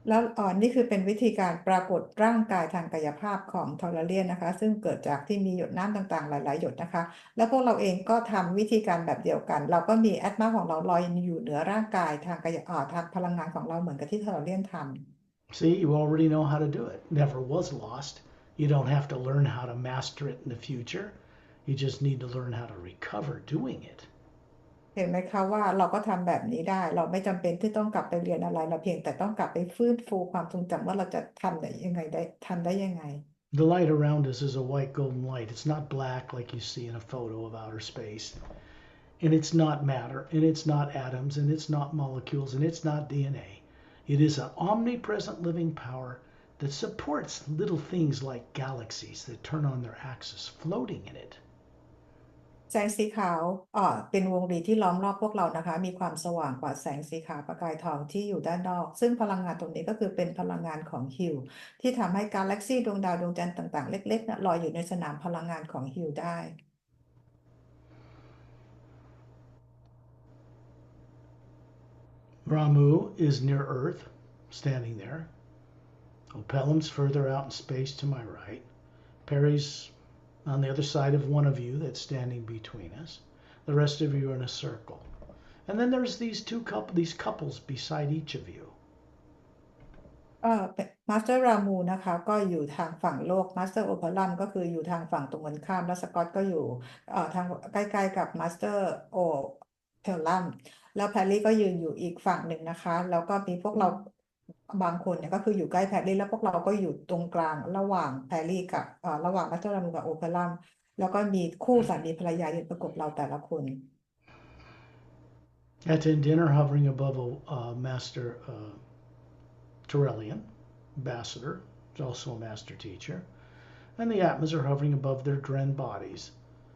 แล้วนี่คือเป็นวิธีการปรากฏร่างกายทางกายภาพของทอร์เรียนนะคะซึ่งเกิดจากที่มีหยดน้ำต่างๆหลายๆหยดนะคะแล้วพวกเราเองก็ทำวิธีการแบบเดียวกันเราก็มีแอตมาของเราลอยอยู่เหนือร่างกายทางทางพลังงานของเราเหมือนกับที่ทอร์เรียนทำ See, you already know how to do it. Never was lost. You don't have to learn how to master it in the future. You just need to learn how to recover doing it. เห็นไหมคะว่าเราก็ทำแบบนี้ได้เราไม่จำเป็นที่ต้องกลับไปเรียนอะไรเราเพียงแต่ต้องกลับไปฟื้นฟูความทรงจำว่าเราจะทำได้ยังไงThe light around us is a white golden light. It's not black like you see in a photo of outer space. And it's not matter, and it's not atoms, and it's not molecules, and it's not DNA. It is an omnipresent living power that supports little things like galaxies that turn on their axis floating in it. แสงสีขาวเป็นวงรีที่ล้อมรอบพวกเรานะคะมีความสว่างกว่าแสงสีขาวประกายทองที่อยู่ด้านนอกซึ่งพลังงานตรงนี้ก็คือเป็นพลังงานของฮิวที่ทำให้กาแล็กซี่ดวงดาวดวงจันทร์ต่างๆเล็กๆลอยอยู่ในสนามพลังงานของฮิวได้ Ramu is near Earth, standing there. Opelum's further out in space to my right. Pari's on the other side of one of you that's standing between us. The rest of you are in a circle. And then there's these couples beside each of you. มาสเตอร์รามูนะคะก็อยู่ทางฝั่งโลกมาสเตอร์โอเพลัมก็คืออยู่ทางฝั่งตรงกันข้ามแล้วสกอตก็อยู่ทางใกล้ๆกับมาสเตอร์โอเพลัมแล้วแพรรี่ก็ยืนอยู่อีกฝั่งหนึ่งนะคะแล้วก็มีพวกเราบางคนเนี่ยก็คืออยู่ใกล้แพรรี่แล้วพวกเราก็อยู่ตรงกลางระหว่างแพรรี่กับระหว่างมาสเตอร์รามูกับโอเพลัมแล้วก็มีคู่สามีภรรยายืนประกบเราแต่ละคน Attend dinner hovering above a master Turelian ambassador, who's also a master teacher, and the Atmas are hovering above their Dren bodies.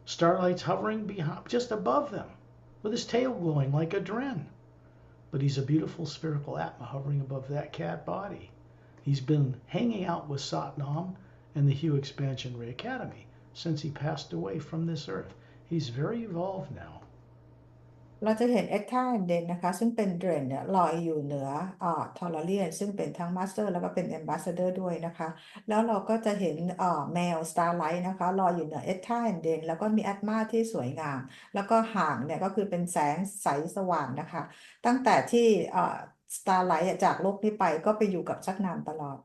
Starlight's hovering just above them, with his tail glowing like a Dren. But he's a beautiful spherical Atma hovering above that cat body. He's been hanging out with Satnam and the Hue Academy since he passed away from this earth. He's very evolved now. เราจะเห็นเอ็กท่าเดนนะคะซึ่งเป็นเดรนเนี่ยลอยอยู่เหนือทอร์เรียนซึ่งเป็นทั้งมาสเตอร์แล้วก็เป็นแอมบาสเดอร์ด้วยนะคะแล้วเราก็จะเห็นแมวสตาร์ไลท์นะคะลอยอยู่เหนือเอ็กท่าเดนแล้วก็มีแอตมาที่สวยงามแล้วก็ห่างเนี่ยก็คือเป็นแสงใสสว่างนะคะตั้งแต่ที่สตาร์ไลท์จากโลกนี้ไปก็ไปอยู่กับซัตนามตลอด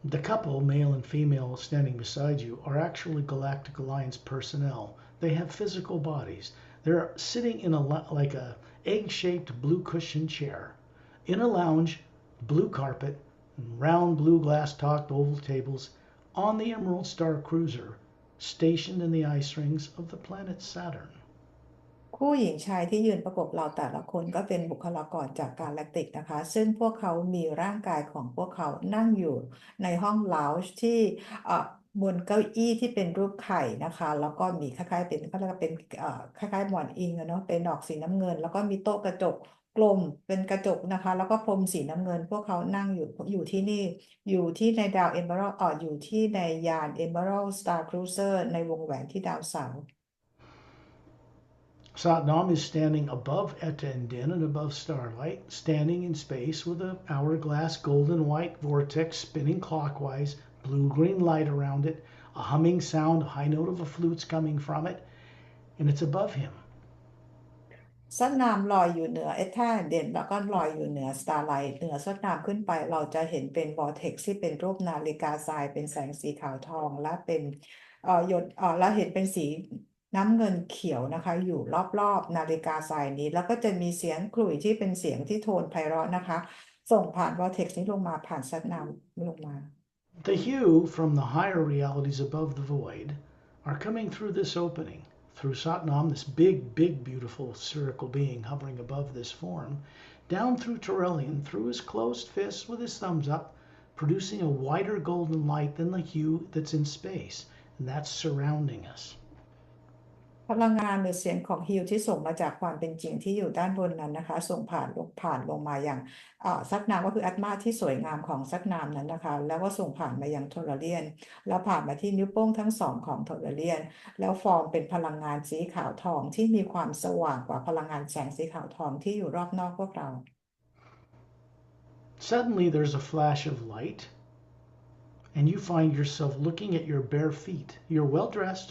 The couple, male and female, standing beside you are actually Galactic Alliance personnel. They have physical bodies. They're sitting in like a egg-shaped blue cushion chair in a lounge, blue carpet, and round blue glass-topped oval tables on the Emerald Star Cruiser, stationed in the ice rings of the planet Saturn. คู่หญิงชายที่ยืนประกบเราแต่ละคนก็เป็นบุคลากรจากกาแล็กติกนะคะซึ่งพวกเขามีร่างกายของพวกเขานั่งอยู่ในห้องลาวจ์ที่บนเก้าอี้ที่เป็นรูปไข่นะคะแล้วก็มีคล้ายๆเป็นเขาเรียกว่าเป็นคล้ายๆหมอนอิงเนาะเป็นดอกสีน้ำเงินแล้วก็มีโต๊ะกระจกกลมเป็นกระจกนะคะแล้วก็พรมสีน้ำเงินพวกเขานั่งอยู่ที่นี่อยู่ที่ในดาวเอเมอรัลอยู่ที่ในยานเอเมอรัลสตาร์ครูเซอร์ในวงแหวนที่ดาวเสาร์Satnam is standing above Eta and Din and above starlight, standing in space with an hourglass golden white vortex spinning clockwise, blue-green light around it, a humming sound, a high note of a flute's coming from it, and it's above him. ซัดนามลอยอยู่เหนือเอธาเด่นแล้วก็ลอยอยู่เหนือสตาร์ไลท์เหนือซัดนามขึ้นไปเราจะเห็นเป็นวอร์เท็กซ์ที่เป็นรูปนาฬิกาทรายเป็นแสงสีขาวทองและเป็นหยดแล้วเห็นเป็นสีน้ำเงินเขียวนะคะอยู่รอบๆนาฬิกาทรายนี้แล้วก็จะมีเสียงขลุ่ยที่เป็นเสียงที่โทนไพเราะนะคะส่งผ่านวอร์เท็กซ์นี้ลงมาผ่านซัดนามลงมา The hue from the higher realities above the void are coming through this opening. Through Satnam, this big, beautiful spherical being hovering above this form, down through Turelian, through his closed fists with his thumbs up, producing a whiter golden light than the hue that's in space, and that's surrounding us. พลังงานหรือเสียงของฮิวที่ส่งมาจากความเป็นจริงที่อยู่ด้านบนนั้นนะคะส่งผ่านลงมาอย่างซัดนามก็คืออัตมาที่สวยงามของซัดนามนั้นนะคะแล้วก็ส่งผ่านมายังโทรเลียนแล้วผ่านมาที่นิ้วโป้งทั้งสองของโทรเลียนแล้วฟอร์มเป็นพลังงานสีขาวทองที่มีความสว่างกว่าพลังงานแสงสีขาวทองที่อยู่รอบนอกพวกเรา Suddenly there's a flash of light and you find yourself looking at your bare feet. You're well dressed.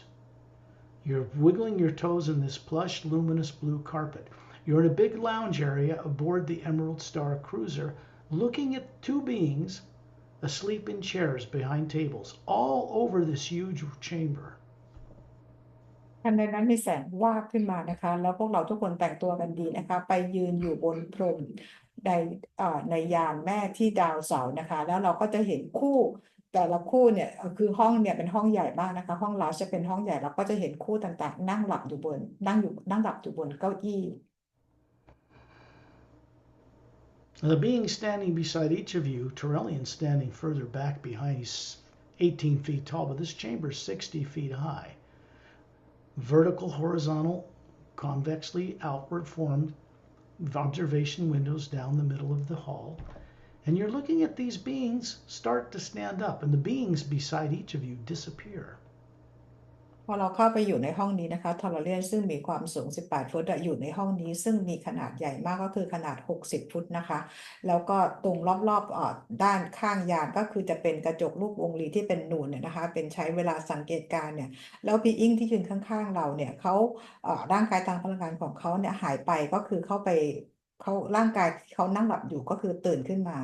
You're wiggling your toes in this plush, luminous blue carpet. You're in a big lounge area aboard the Emerald Star Cruiser, looking at two beings asleep in chairs behind tables, all over this huge chamber. ทันใดนั้นมีแสงวาบขึ้นมานะคะแล้วพวกเราทุกคนแต่งตัวกันดีนะคะไปยืนอยู่บนพรมในยานแม่ที่ดาวเสาร์นะคะแล้วเราก็จะเห็นคู่แต่ละคู่เนี่ยคือห้องเนี่ยเป็นห้องใหญ่มากนะคะห้องเราจะเป็นห้องใหญ่เราก็จะเห็นคู่ต่างๆนั่งหลับอยู่บนเก้าอี้ The being standing beside each of you, Turelian standing further back behind, he's 18 feet tall, but this chamber is 60 feet high. Vertical, horizontal, convexly outward formed observation windows down the middle of the hall. And you're looking at these beings start to stand up, and the beings beside each of you disappear. พอเราเข้าไปอยู่ในห้องนี้นะคะทอร์เรียนซึ่งมีความสูง18ฟุตอยู่ในห้องนี้ซึ่งมีขนาดใหญ่มากก็คือขนาด60ฟุตนะคะแล้วก็ตรงรอบๆด้านข้างยานก็คือจะเป็นกระจกรูปวงรีที่เป็นนูนเนี่ยนะคะเป็นใช้เวลาสังเกตการเนี่ยแล้วบีอิงที่ยืนข้างๆเราเนี่ยเขาร่างกายทางพลังงานของเขาเนี่ยหายไปก็คือเขาร่างกายเขานั่งหลับอยู่ก็คือตื่นขึ้นมา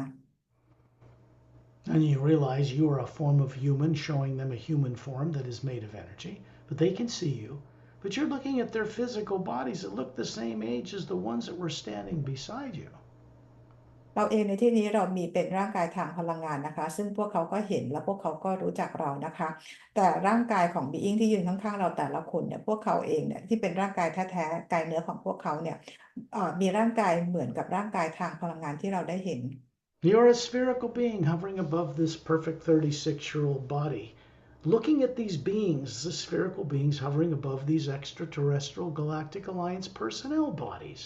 And you realize you are a form of human, showing them a human form that is made of energy, but they can see you. But you're looking at their physical bodies that look the same age as the ones that were standing beside you. เราเองในที่นี้เรามีเป็นร่างกายทางพลังงานนะคะซึ่งพวกเขาก็เห็นและพวกเขาก็รู้จักเรานะคะแต่ร่างกายของบีอิงที่ยืนข้างๆเราแต่ละคนเนี่ยพวกเขาเองเนี่ยที่เป็นร่างกายแท้ๆกายเนื้อของพวกเขาเนี่ยมีร่างกายเหมือนกับร่างกายทางพลังงานที่เราได้เห็นYou're a spherical being hovering above this perfect 36-year-old body. Looking at these beings, the spherical beings hovering above these extraterrestrial Galactic Alliance personnel bodies.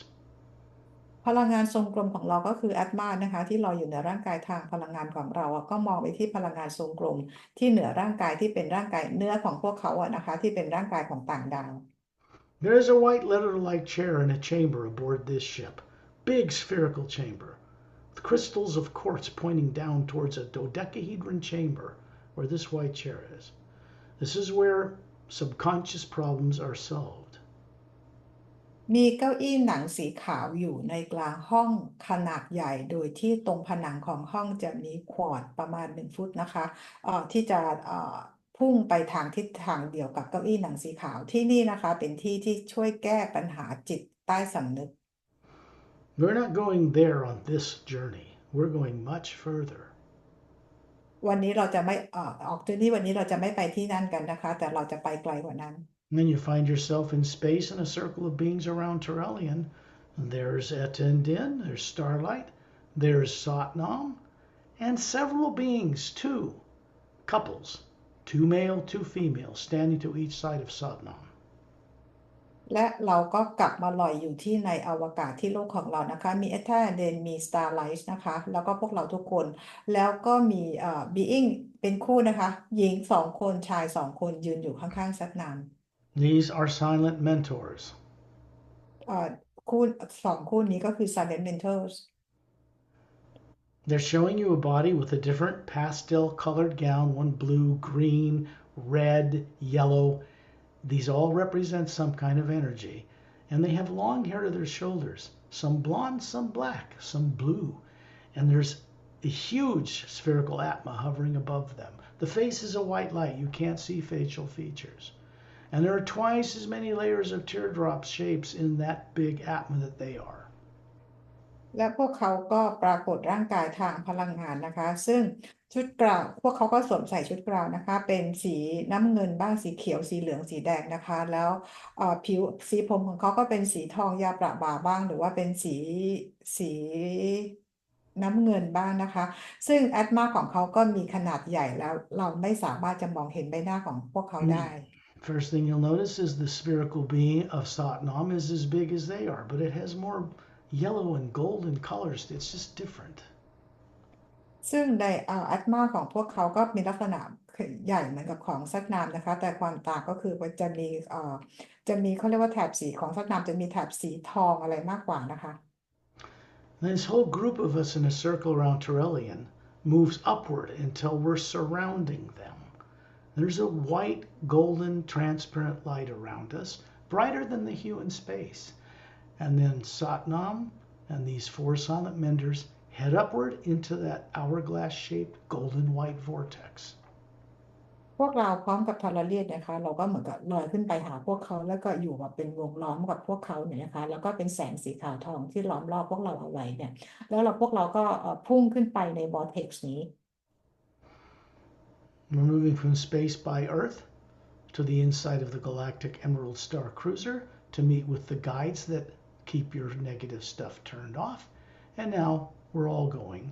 พลังงานทรงกลมของเราก็คือแอตมานะคะที่ลอยอยู่เหนือร่างกายทางพลังงานของเราก็มองไปที่พลังงานทรงกลมที่เหนือร่างกายที่เป็นร่างกายเนื้อของพวกเขานะคะที่เป็นร่างกายของต่างดาว There is a white leather-like chair in a chamber aboard this ship. Big spherical chamber.With crystals of quartz pointing down towards a dodecahedron chamber where this white chair is. This is where subconscious problems are solved. มีเก้าอี้หนังสีขาวอยู่ในกลางห้องขนาดใหญ่โดยที่ตรงผนังของห้องจะมีควอร์ดประมาณ1 ฟุตนะคะที่จะพุ่งไปทางทิศทางเดียวกับเก้าอี้หนังสีขาวที่นี่นะคะเป็นที่ที่ช่วยแก้ปัญหาจิตใต้สำนึก We're not going there on this journey. We're going much further. วันนี้เราจะไม่ออกเจอร์นี่วันนี้เราจะไม่ไปที่นั่นกันนะคะแต่เราจะไปไกลกว่านั้น And then you find yourself in space in a circle of beings around Turelian. There's Etendin, there's Starlight, there's Satnam, and several beings, two couples, two male, two female, standing to each side of Satnam. และเราก็กลับมาลอยอยู่ที่ในอวกาศที่โลกของเรานะคะมีเอธาเดนมีสตาร์ไลท์นะคะแล้วก็พวกเราทุกคนแล้วก็มีบีอิงเป็นคู่นะคะหญิง2 คนชาย2 คนยืนอยู่ข้างๆซัตนาม These are silent mentors. คู่2 คู่นี้ก็คือ Silent Mentors They're showing you a body with a different pastel colored gown, one blue, green, red, yellow. These all represent some kind of energy. And they have long hair to their shoulders, some blonde, some black, some blue. And there's a huge spherical atma hovering above them. The face is a white light. You can't see facial features. And there are twice as many layers of teardrop shapes in that big atma that they are. และพวกเขาก็ปรากฏร่างกายทางพลังงานนะคะซึ่งชุดกราวพวกเขาก็สวมใส่ชุดกราวนะคะเป็นสีน้ำเงินบ้างสีเขียวสีเหลืองสีแดงนะคะแล้วผิวสีผมของเขาก็เป็นสีทองยาประบาบ้างหรือว่าเป็นสีน้ำเงินบ้างนะคะซึ่งแอตมาของเขาก็มีขนาดใหญ่แล้วเราไม่สามารถจะมองเห็นใบหน้าของพวกเขาได้ First thing you'll notice is the spherical being of Satnam is as big as they are, but it has more yellow and golden colors. It's just different. ซึ่งในอัตมาของพวกเขาก็มีลักษณะใหญ่เหมือนกับของซัตนามนะคะแต่ความต่างก็คือว่าจะมีเขาเรียกว่าแถบสีของซัตนามจะมีแถบสีทองอะไรมากกว่านะคะ This whole group of us in a circle around Turelian moves upward until we're surrounding them. There's a white, golden, transparent light around us, brighter than the hue in space. And then Satnam and these 4 silent mentors head upward into that hourglass-shaped golden white vortex. พวกเราพร้อมกับทาราเลียนนะคะเราก็เหมือนกับลอยขึ้นไปหาพวกเขาแล้วก็อยู่แบบเป็นวงล้อมกับพวกเขาเนี่ยนะคะแล้วก็เป็นแสงสีขาวทองที่ล้อมรอบพวกเราเอาไว้เนี่ยแล้วพวกเราก็พุ่งขึ้นไปในวอร์เท็กซ์นี้ We're moving from space by Earth to the inside of the galactic Emerald Star Cruiser to meet with the guides that keep your negative stuff turned off. And now we're all going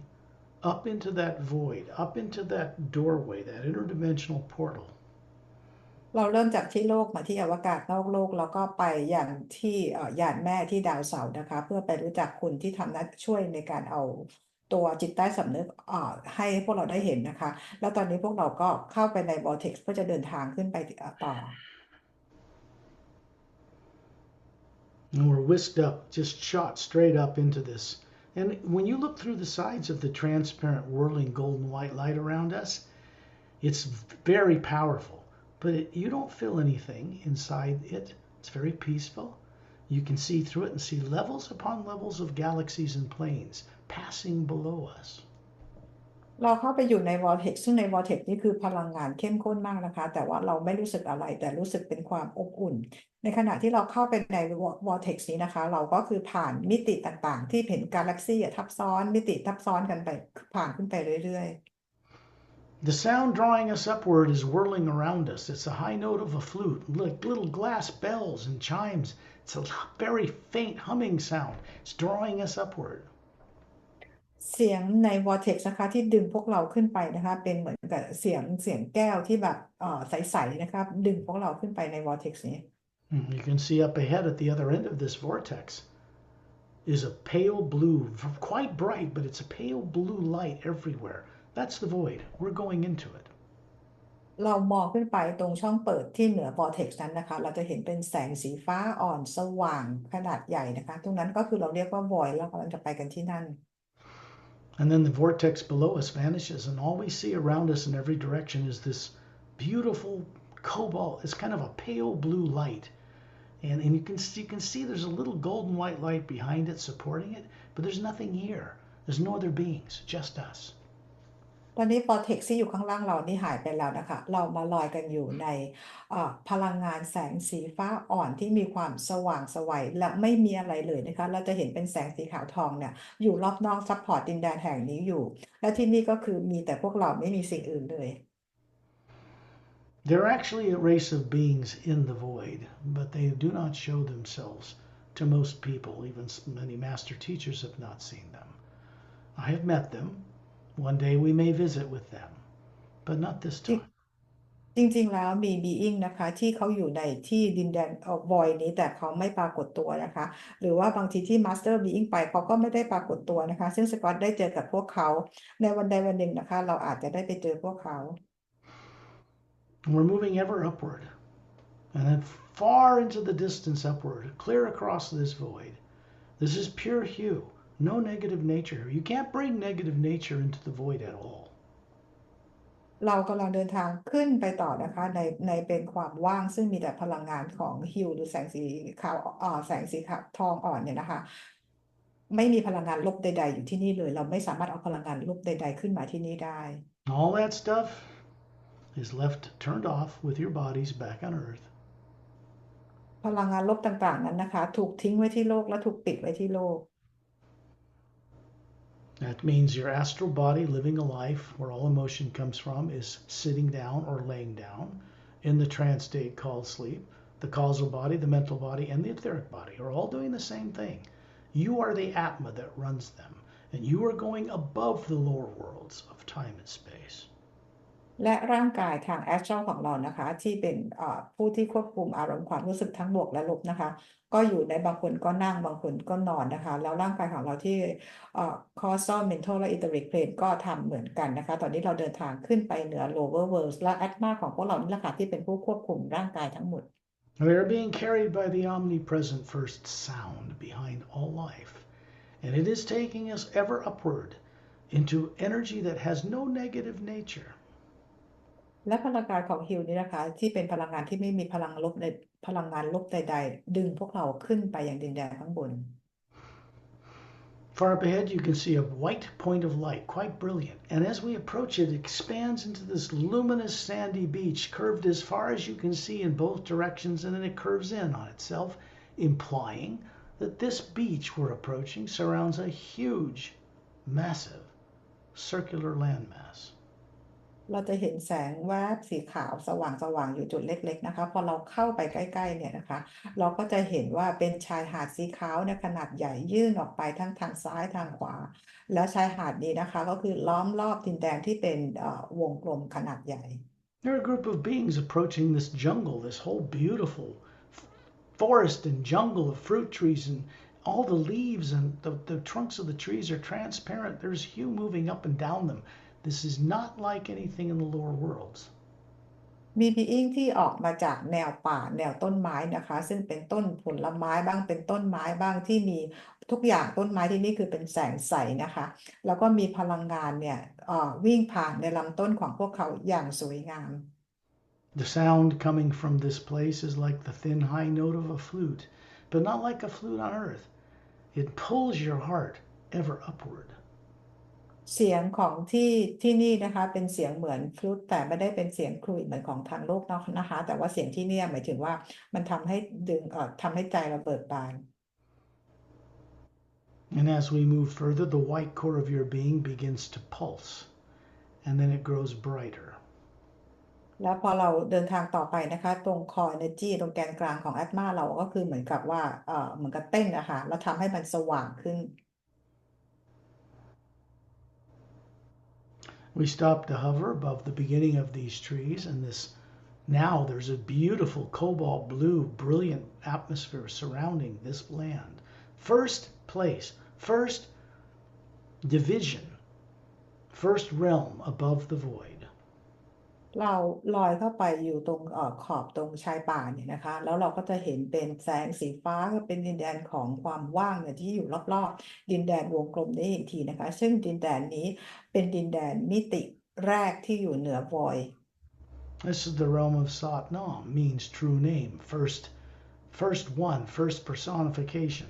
up into that void, up into that doorway, that interdimensional portal. เราเริ่มจากที่โลกมาที่อวกาศนอกโลกแล้วก็ไปอย่างที่ยานแม่ที่ดาวเสาร์นะคะเพื่อไปรู้จักคนที่ทำหน้าช่วยในการเอาตัวจิตใต้สำนึกให้พวกเราได้เห็นนะคะแล้วตอนนี้พวกเราก็เข้าไปใน vortex เพื่อจะเดินทางขึ้นไปต่อ And we're whisked up, just shot straight up into this. And when you look through the sides of the transparent, whirling golden white light around us, it's very powerful. But you don't feel anything inside it. It's very peaceful. You can see through it and see levels upon levels of galaxies and planes passing below us. เราเข้าไปอยู่ใน vortex ซึ่งใน vortex นี่คือพลังงานเข้มข้นมากนะคะแต่ว่าเราไม่รู้สึกอะไรแต่รู้สึกเป็นความอบอุ่นในขณะที่เราเข้าไปใน vortex นี้นะคะเราก็คือผ่านมิติต่างๆที่เห็นกาแล็กซี่ทับซ้อนมิติทับซ้อนกันไปผ่านขึ้นไปเรื่อยๆ The sound drawing us upward is whirling around us. It's a high note of a flute, like little glass bells and chimes. It's a very faint humming sound. It's drawing us upward. เสียงใน vortex นะคะที่ดึงพวกเราขึ้นไปนะคะเป็นเหมือนกับเสียงแก้วที่แบบใสๆนะครับดึงพวกเราขึ้นไปใน vortex นี้ You can see up ahead at the other end of this vortex is a pale blue, quite bright, but it's a pale blue light everywhere. That's the void. We're going into it. เรามองขึ้นไปตรงช่องเปิดที่เหนือ vortex นั้นนะคะเราจะเห็นเป็นแสงสีฟ้าอ่อนสว่างขนาดใหญ่นะคะตรงนั้นก็คือเราเรียกว่า void แล้วเราจะไปกันที่นั่น And then the vortex below us vanishes, and all we see around us in every direction is this beautiful cobalt. It's kind of a pale blue light. And you can see there's a little golden white light behind it supporting it, but there's nothing here. There's no other beings, just us. ตอนนี้พอเท็กซ์ที่อยู่ข้างล่างเรานี่หายไปแล้วนะคะ เรามาลอยกันอยู่ในพลังงานแสงสีฟ้าอ่อนที่มีความสว่างไสวและไม่มีอะไรเลยนะคะ เราจะเห็นเป็นแสงสีขาวทองเนี่ยอยู่รอบนอกซัพพอร์ตดินแดนแห่งนี้อยู่ และที่นี่ก็คือมีแต่พวกเราไม่มีสิ่งอื่นเลย They're actually a race of beings in the void, but they do not show themselves to most people. Even many master teachers have not seen them. I have met them. One day we may visit with them, but not this time. จริงๆ แล้วมีบีอิงนะคะที่เขาอยู่ในที่ดินแดนวอยนี้แต่เขาไม่ปรากฏตัวนะคะ หรือว่าบางทีที่มาสเตอร์บีอิงไปเขาก็ไม่ได้ปรากฏตัวนะคะ ซึ่งสกอตได้เจอกับพวกเขาในวันใดวันหนึ่งนะคะ เราอาจจะได้ไปเจอพวกเขา We're moving ever upward, and then far into the distance upward, clear across this void. This is pure hue, no negative nature. You can't bring negative nature into the void at all. เรากำลังเดินทางขึ้นไปต่อนะคะในเป็นความว่างซึ่งมีแต่พลังงานของฮิวหรือแสงสีขาวแสงสีขาวทองอ่อนเนี่ยนะคะ ไม่มีพลังงานลบใดๆอยู่ที่นี่เลย เราไม่สามารถเอาพลังงานลบใดๆขึ้นมาที่นี่ได้ All that stuff is left turned off with your bodies back on Earth. พลังงานลบต่างๆนั้นนะคะถูกทิ้งไว้ที่โลกและถูกปิดไว้ที่โลก That means your astral body living a life where all emotion comes from is sitting down or laying down in the trance state called sleep. The causal body, the mental body, and the etheric body are all doing the same thing. You are the Atma that runs them, and you are going above the lower worlds of time and space. และร่างกายทางแอสตรัลของเรานะคะที่เป็นผู้ที่ควบคุมอารมณ์ความรู้สึกทั้งบวกและลบนะคะก็อยู่ในบางคนก็นั่งบางคนก็นอนนะคะแล้วร่างกายของเราที่causal mental และ etheric plane ก็ทำเหมือนกันนะคะตอนนี้เราเดินทางขึ้นไปเหนือ lower worlds และ atma ของพวกเรานี่แหละค่ะที่เป็นผู้ควบคุมร่างกายทั้งหมด We are being carried by the omnipresent first sound behind all life, and it is taking us ever upward into energy that has no negative nature. และพลังงานของฮิวนี้นะคะที่เป็นพลังงานที่ไม่มีพลังลบในพลังงานลบใดๆดึงพวกเราขึ้นไปอย่างดินแดนข้างบน Far up ahead, you can see a white point of light, quite brilliant, and as we approach it, it expands into this luminous sandy beach, curved as far as you can see in both directions, and then it curves in on itself, implying that this beach we're approaching surrounds a huge, massive, circular landmass. เราจะเห็นแสงแวบสีขาวสว่างๆอยู่จุดเล็กๆนะคะพอเราเข้าไปใกล้ๆเนี่ยนะคะเราก็จะเห็นว่าเป็นชายหาดสีขาวในขนาดใหญ่ยื่นออกไปทั้งทางซ้ายทางขวาแล้วชายหาดนี้นะคะก็คือล้อมรอบดินแดนที่เป็นวงกลมขนาดใหญ่ There are a group of beings approaching this jungle, this whole beautiful forest and jungle of fruit trees, and all the leaves and the trunks of the trees are transparent. There's hue moving up and down them. This is not like anything in the lower worlds. มีบีอิงที่ออกมาจากแนวป่าแนวต้นไม้นะคะซึ่งเป็นต้นผลไม้บ้างเป็นต้นไม้บ้างที่มีทุกอย่างต้นไม้ที่นี่คือเป็นแสงใสนะคะแล้วก็มีพลังงานเนี่ยวิ่งผ่านในลำต้นของพวกเขาอย่างสวยงาม The sound coming from this place is like the thin high note of a flute, but not like a flute on earth. It pulls your heart ever upward. เสียงของที่นี่นะคะเป็นเสียงเหมือนฟลุตแต่ไม่ได้เป็นเสียงครุยเหมือนของทางโลกนะคะแต่ว่าเสียงที่นี่หมายถึงว่ามันทำให้ดึงทำให้ใจเราเบิกบาน And as we move further, the white core of your being begins to pulse, and then it grows brighter. แล้วพอเราเดินทางต่อไปนะคะตรงคอ energy ตรงแกนกลางของแอตมาเราก็คือเหมือนกับว่าเหมือนกับเต้นนะคะแล้วทำให้มันสว่างขึ้น We stop to hover above the beginning of these trees, and now there's a beautiful cobalt blue, brilliant atmosphere surrounding this land. First place, first division, first realm above the void. เราลอยเข้าไปอยู่ตรงขอบตรงชายป่าเนี่ยนะคะแล้วเราก็จะเห็นเป็นแสงสีฟ้าก็เป็นดินแดนของความว่างเนี่ยที่อยู่รอบๆดินแดนวงกลมนี้อีกทีนะคะซึ่งดินแดนนี้เป็นดินแดนมิติแรกที่อยู่เหนือ void This is the realm of Satnam, means true name, first first personification.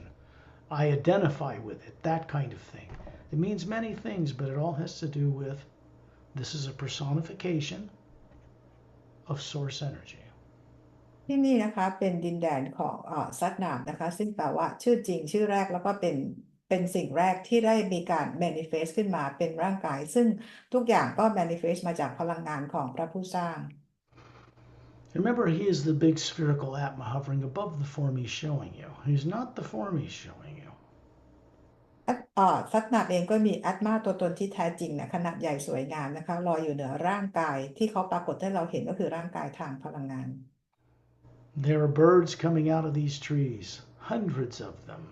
I identify with it, that kind of thing. It means many things, but it all has to do with this is a personification of source energy. ที่นี่นะคะเป็นดินแดนของซัดนามนะคะซึ่งแปลว่าชื่อจริงชื่อแรกแล้วก็เป็นสิ่งแรกที่ได้มีการ manifest ขึ้นมาเป็นร่างกายซึ่งทุกอย่างก็ manifest มาจากพลังงานของพระผู้สร้าง Remember, he is the big spherical Atma hovering above the form he's showing you. He's not the form he's showing you. ซัดนามเองก็มีอัตมาตัวตนที่แท้จริงเนี่ยขนาดใหญ่สวยงามนะคะลอยอยู่เหนือร่างกายที่เขาปรากฏให้เราเห็นก็คือร่างกายทางพลังงาน There are birds coming out of these trees, hundreds of them,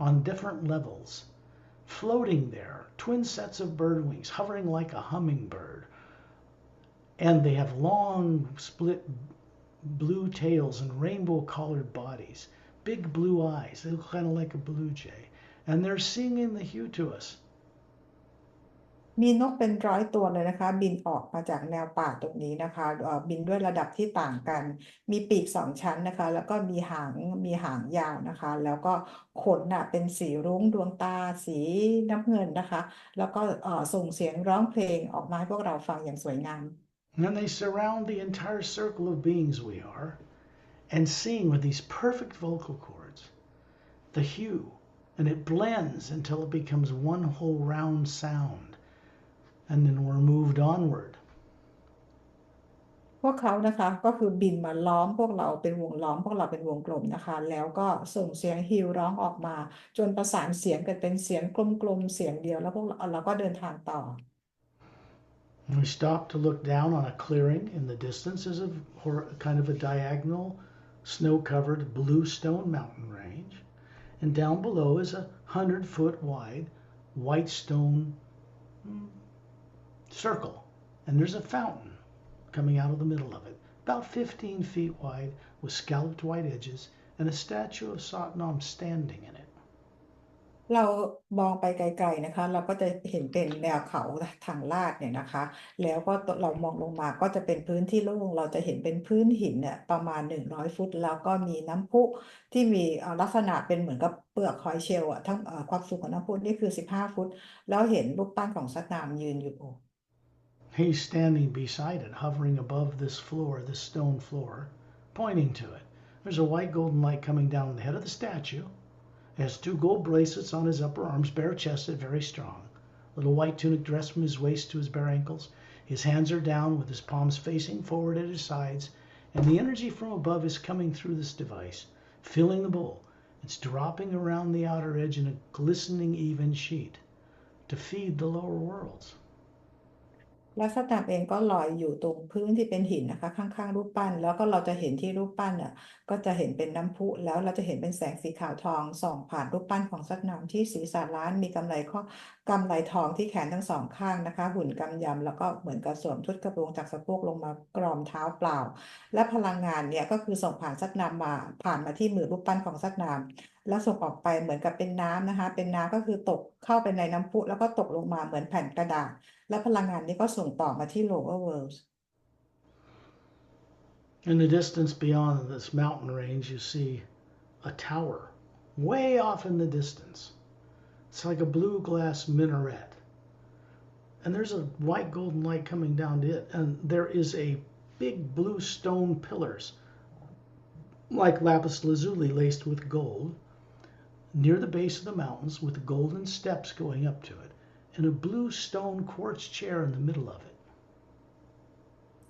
on different levels, floating there, twin sets of bird wings, hovering like a hummingbird. And they have long, split blue tails and rainbow-colored bodies, big blue eyes. They look kind of like a blue jay. And they're singing the hue to us. มีนกเป็นร้อยตัวเลยนะคะบินออกมาจากแนวป่าตรงนี้นะคะบินด้วยระดับที่ต่างกันมีปีก2 ชั้นนะคะแล้วก็มีหางยาวนะคะแล้วก็ขนเป็นสีรุ้งดวงตาสีน้ำเงินนะคะแล้วก็ส่งเสียงร้องเพลงออกมาให้พวกเราฟังอย่างสวยงาม And they surround the entire circle of beings we are and sing with these perfect vocal cords, the hue, and it blends until it becomes one whole round sound.And then we're moved onward. พวกเขานะคะก็คือบินมาล้อมพวกเราเป็นวงล้อมพวกเราเป็นวงกลมนะคะแล้วก็ส่งเสียงฮิวร้องออกมาจนประสานเสียงกันเป็นเสียงกลมๆเสียงเดียวแล้วพวกเราก็เดินทางต่อ We stop to look down on a clearing in the distance as a kind of a diagonal snow-covered bluestone mountain range, and down below is a 100-foot wide white stone circle, and there's a fountain coming out of the middle of it, about 15 feet wide with scalloped white edges and a statue of Satnam standing in it. เรามองไปไกลๆนะคะเราก็จะเห็นเป็นแนวเขาทางลาดเนี่ยนะคะแล้วก็เรามองลงมาก็จะเป็นพื้นที่โล่งเราจะเห็นเป็นพื้นหินเนี่ยประมาณ100 ฟุตแล้วก็มีน้ำพุที่มีลักษณะเป็นเหมือนกับเปลือกหอยเชลล์ทั้งความสูงของน้ำพุนี่คือ15 ฟุตแล้วเห็นรูปปั้นของซัตนามยืนอยู่ He's standing beside it, hovering above this floor, this stone floor, pointing to it. There's a white golden light coming down the head of the statue. He has 2 gold bracelets on his upper arms, bare-chested, very strong. Little white tunic dress from his waist to his bare ankles. His hands are down with his palms facing forward at his sides, and the energy from above is coming through this device, filling the bowl. It's dropping around the outer edge in a glistening even sheet to feed the lower worlds. และซัตนามเองก็ลอยอยู่ตรงพื้นที่เป็นหินนะคะข้างๆรูปปั้นแล้วก็เราจะเห็นที่รูปปั้นก็จะเห็นเป็นน้ำพุแล้วเราจะเห็นเป็นแสงสีขาวทองส่องผ่านรูปปั้นของซัตนามที่ศีรษะล้านมีกำไลทองที่แขนทั้ง2 ข้างนะคะหุ่นกำยำแล้วก็เหมือนกับสวมชุดกระโปรงจากสะโพกลงมากรอมเท้าเปล่าและพลังงานเนี่ยก็คือส่งผ่านซัตนามผ่านมาที่มือรูปปั้นของซัตนามแล้วส่งออกไปเหมือนกับเป็นน้ำนะคะเป็นน้ำก็คือตกเข้าไปในน้ำพุแล้วก็ตกลงมาเหมือนแผ่นกระดาษและพลังงานนี้ก็ส่งต่อมาที่ lower worlds. In the distance beyond this mountain range, you see a tower, way off in the distance. It's like a blue glass minaret. And there's a white golden light coming down to it, and there is a big blue stone pillars, like lapis lazuli laced with gold, near the base of the mountains with golden steps going up to it.And a blue stone quartz chair in the middle of it.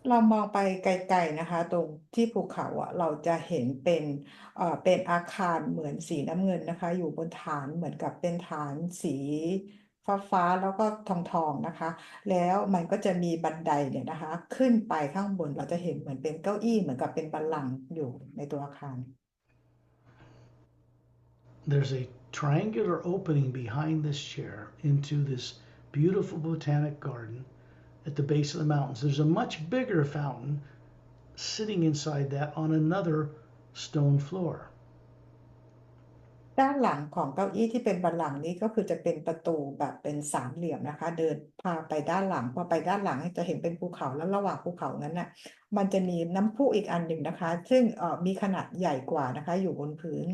เรามองไปไกลๆนะคะตรงที่ภูเขาเราจะเห็นเป็นอาคารเหมือนสีน้ำเงินนะคะอยู่บนฐานเหมือนกับเป็นฐานสีฟ้าแล้วก็ทองนะคะแล้วมันก็จะมีบันไดเนี่ยนะคะขึ้นไปข้างบนเราจะเห็นเหมือนเป็นเก้าอี้เหมือนกับเป็นบัลลังก์อยู่ในตัวอาคาร There's a triangular opening behind this chair into this beautiful botanic garden at the base of the mountains. There's a much bigger fountain sitting inside that on another stone floor. ด้านหลังของเก้าอี้ที่เป็นบัลลังก์นี้ก็คือจะเป็นประตูแบบเป็นสามเหลี่ยมนะคะเดินพาไปด้านหลังพอไปด้านหลังจะเห็นเป็นภูเขาแล้วระหว่างภูเขานั้นน่ะมันจะมีน้ำพุอีกอันหนึ่งนะคะซึ่งมีขนาดใหญ่กว่านะคะอยู่บนพื้น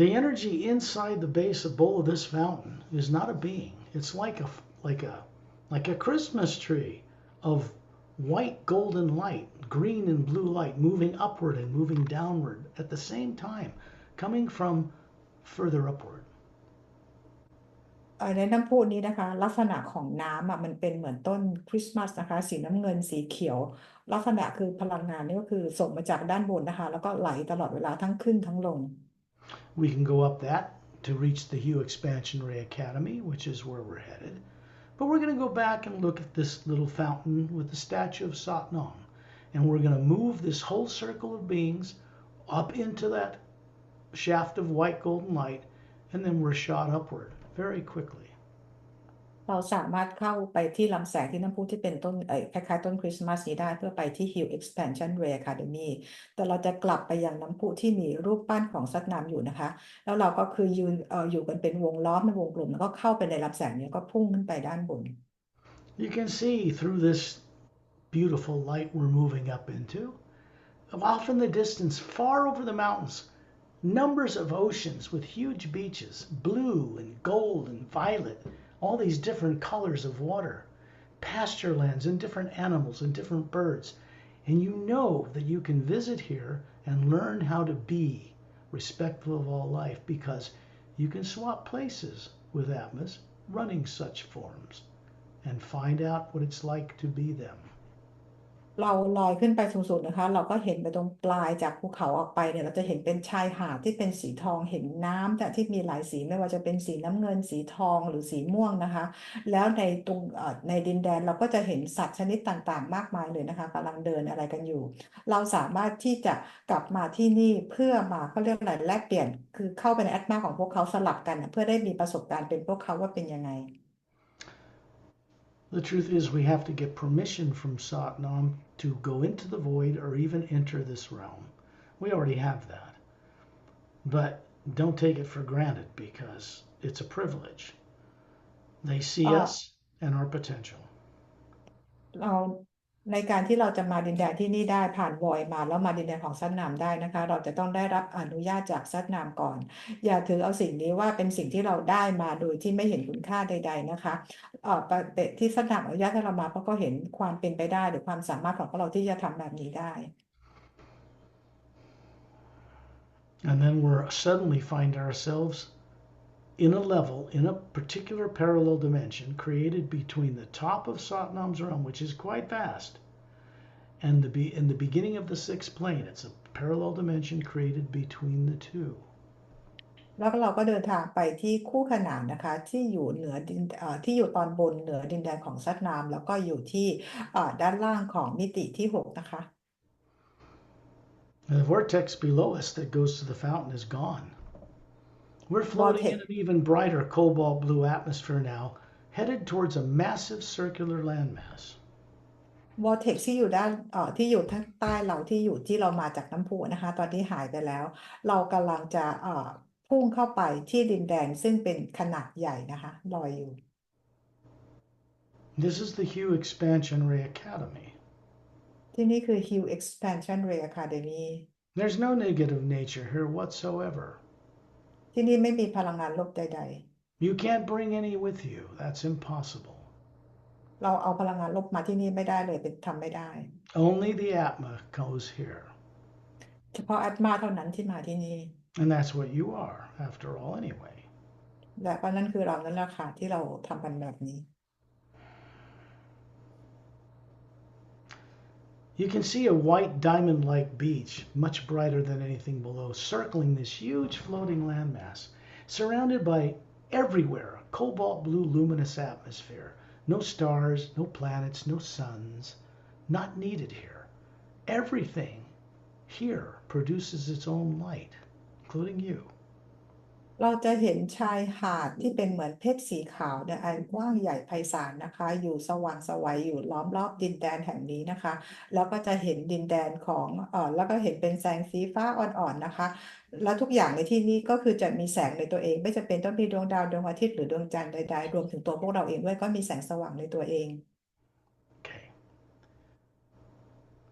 The energy inside the base of bowl of this fountain is not a being. It's like a like a Christmas tree of white golden light, green and blue light moving upward and moving downward at the same time, coming from further upward. ในน้ำพุนี้นะคะลักษณะของน้ำมันเป็นเหมือนต้นคริสต์มาสนะคะสีน้ำเงินสีเขียวลักษณะคือพลังงานนี่ก็คือส่งมาจากด้านบนนะคะแล้วก็ไหลตลอดเวลาทั้งขึ้นทั้งลง We can go up that to reach the Hue Expansion Ray Academy, which is where we're headed. But we're going to go back and look at this little fountain with the statue of Satnam. And we're going to move this whole circle of beings up into that shaft of white golden light, and then we're shot upward very quickly. เราสามารถเข้าไปที่ลำแสงที่น้ำพุที่เป็นต้นคล้ายๆต้นคริสต์มาสนี้ได้เพื่อไปที่ Hue Expansion Ray Academy แต่เราจะกลับไปยังน้ำพุที่มีรูปปั้นของซัตนามอยู่นะคะแล้วเราก็คือยืนอยู่กันเป็นวงล้อมเป็นวงกลมแล้วก็เข้าไปในลำแสงนี้ก็พุ่งขึ้นไปด้านบน You can see through this beautiful light we're moving up into, off in the distance, far over the mountains, numbers of oceans with huge beaches, blue and gold and violet, all these different colors of water, pasture lands and different animals and different birds. And you know that you can visit here and learn how to be respectful of all life because you can swap places with Atmas running such forms and find out what it's like to be them. เราลอยขึ้นไปสูงๆนะคะเราก็เห็นไปตรงปลายจากภูเขาออกไปเนี่ยเราจะเห็นเป็นชายหาดที่เป็นสีทองเห็นน้ำแต่ที่มีหลายสีไม่ว่าจะเป็นสีน้ำเงินสีทองหรือสีม่วงนะคะแล้วในตรงในดินแดนเราก็จะเห็นสัตว์ชนิดต่างๆมากมายเลยนะคะกำลังเดินอะไรกันอยู่เราสามารถที่จะกลับมาที่นี่เพื่อมาเขาเรียกอะไรแลกเปลี่ยนคือเข้าไปในแอตมาของพวกเขาสลับกันเพื่อได้มีประสบการณ์เป็นพวกเขาว่าเป็นยังไง The truth is, we have to get permission from Satnam to go into the void or even enter this realm. We already have that. But don't take it for granted because it's a privilege. They see us and our potential. เราในการที่เราจะมาดินแดนที่นี่ได้ผ่านวอยมาแล้วมาดินแดนของซัตนามได้นะคะเราจะต้องได้รับอนุญาตจากซัตนามก่อนอย่าถือเอาสิ่งนี้ว่าเป็นสิ่งที่เราได้มาโดยที่ไม่เห็นคุณค่าใดๆนะคะแต่ที่ซัตนามอนุญาตให้เรามาเพราะก็เห็นความเป็นไปได้หรือความสามารถของเราที่จะทำแบบนี้ได้ And then we'll suddenly find ourselves in a level, in a particular parallel dimension created between the top of Satnam's realm, which is quite vast, and in the beginning of the sixth plane. It's a parallel dimension created between the two. แล้วเราก็เดินทางไปที่คู่ขนานนะคะที่อยู่เหนือดินที่อยู่ตอนบนเหนือดินแดนของซัตนามแล้วก็อยู่ที่ด้านล่างของมิติที่6นะคะ And the vortex below us that goes to the fountain is gone. We're floating in an even brighter cobalt blue atmosphere now, headed towards a massive circular landmass. vortex ที่อยู่ด้านที่อยู่ทางใต้เราที่เรามาจากน้ำพุนะคะตอนนี้หายไปแล้ว เรากำลังจะพุ่งเข้าไปที่ดินแดนซึ่งเป็นขนาดใหญ่นะคะลอยอยู่ This is the Hue Expansion Ray Academy. ที่นี่คือ Hue Expansion Ray Academy. There's no negative nature here whatsoever. ที่นี่ไม่มีพลังงานลบใด You can't bring any with you. That's impossible. ๆ เราเอาพลังงานลบมาที่นี่ไม่ได้เลยเป็นทำไม่ได้ Only the Atma goes here. เฉพาะอาตมาเท่านั้นที่มาที่นี่ And that's what you are, after all, anyway. และก็นั่นคือเรานั่นแหละค่ะที่เราทำกันแบบนี้ You can see a white diamond-like beach, much brighter than anything below, circling this huge floating landmass, surrounded by everywhere a cobalt blue luminous atmosphere. No stars, no planets, no suns. Not needed here. Everything here produces its own light, including you. เราจะเห็นชายหาดที่เป็นเหมือนเพชรสีขาวเนี่ยอันกว้างใหญ่ไพศาลนะคะอยู่สว่างไสวอยู่ล้อมรอบดินแดนแห่งนี้นะคะแล้วก็จะเห็นดินแดนของแล้วก็เห็นเป็นแสงสีฟ้าอ่อนๆนะคะแล้วทุกอย่างในที่นี้ก็คือจะมีแสงในตัวเองไม่จำเป็นต้องมีดวงดาวดวงอาทิตย์หรือดวงจันทร์ใดๆรวมถึงตัวพวกเราเองด้วยก็มีแสงสว่างในตัวเอง Okay.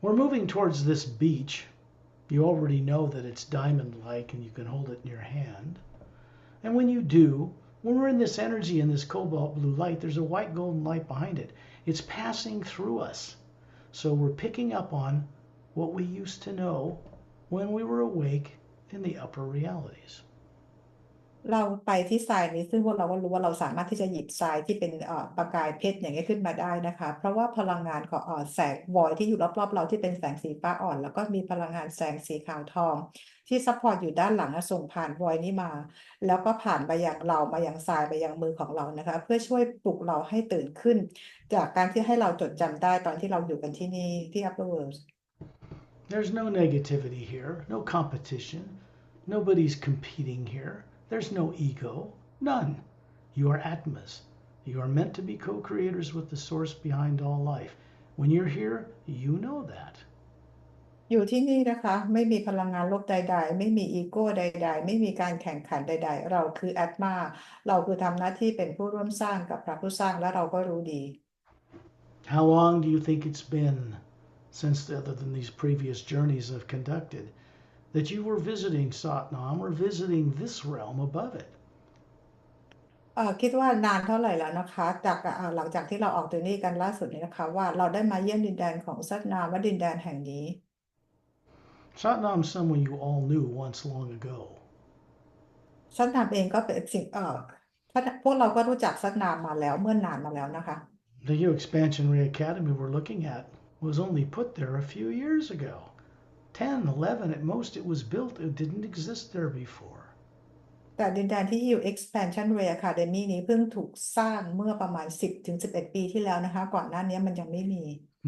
We're moving towards this beach. You already know that it's diamond-like and you can hold it in your hand. And when you do, when we're in this energy and this cobalt blue light, there's a white golden light behind it. It's passing through us. So we're picking up on what we used to know when we were awake in the upper realities. เราไปที่ทรายนี้ซึ่งพวกเราก็รู้ว่าเราสามารถที่จะหยิบทรายที่เป็นประกายเพชรอย่างนี้ยขึ้นมาได้นะคะเพราะว่าพลังงานของแสงวอยที่อยู่รอบๆเราที่เป็นแสงสีฟ้าอ่อนแล้วก็มีพลังงานแสงสีขาวทองที่ซัพพอร์ตอยู่ด้านหลังส่งผ่านวอยนี้มาแล้วก็ผ่านมายังเรามายังทรายไปยังมือของเรานะคะเพื่อช่วยปลุกเราให้ตื่นขึ้นจากการที่ให้เราจดจำได้ตอนที่เราอยู่กันที่นี่ที่ Upper World There's no negativity here, no competition. Nobody's competing here. There's no ego. None. You are Atmas. You are meant to be co-creators with the source behind all life. When you're here, you know that. อยู่ที่นี่นะคะไม่มีพลังงานลบใดๆไม่มีอีโก้ใดๆไม่มีการแข่งขันใดๆเราคือแอตมาเราคือทำหน้าที่เป็นผู้ร่วมสร้างกับพระผู้สร้างและเราก็รู้ดี How long do you think it's been since, other than these previous journeys I've conducted, that you were visiting Satnam or visiting this realm above it? คิดว่านานเท่าไหร่แล้วนะคะจากหลังจากที่เราออกตัวนี้กันล่าสุดนี้นะคะว่าเราได้มาเยี่ยมดินแดนของซัตนามและดินแดนแห่งนี้ Satnam's someone you all knew once long ago. ซัตนามเองก็เป็นสิ่งพวกเราก็รู้จักซัตนามมาแล้วเมื่อนานมาแล้วนะคะ The Hue Expansion Ray Academy we're looking at was only put there a few years ago. 10, 11 at most it was built. It didn't exist there before. แต่ดินแดนที่ Hue Expansion Ray Academy นี้เพิ่งถูกสร้างเมื่อประมาณ10 ถึง 11 ปีที่แล้วนะคะก่อนหน้านี้มันยังไม่มี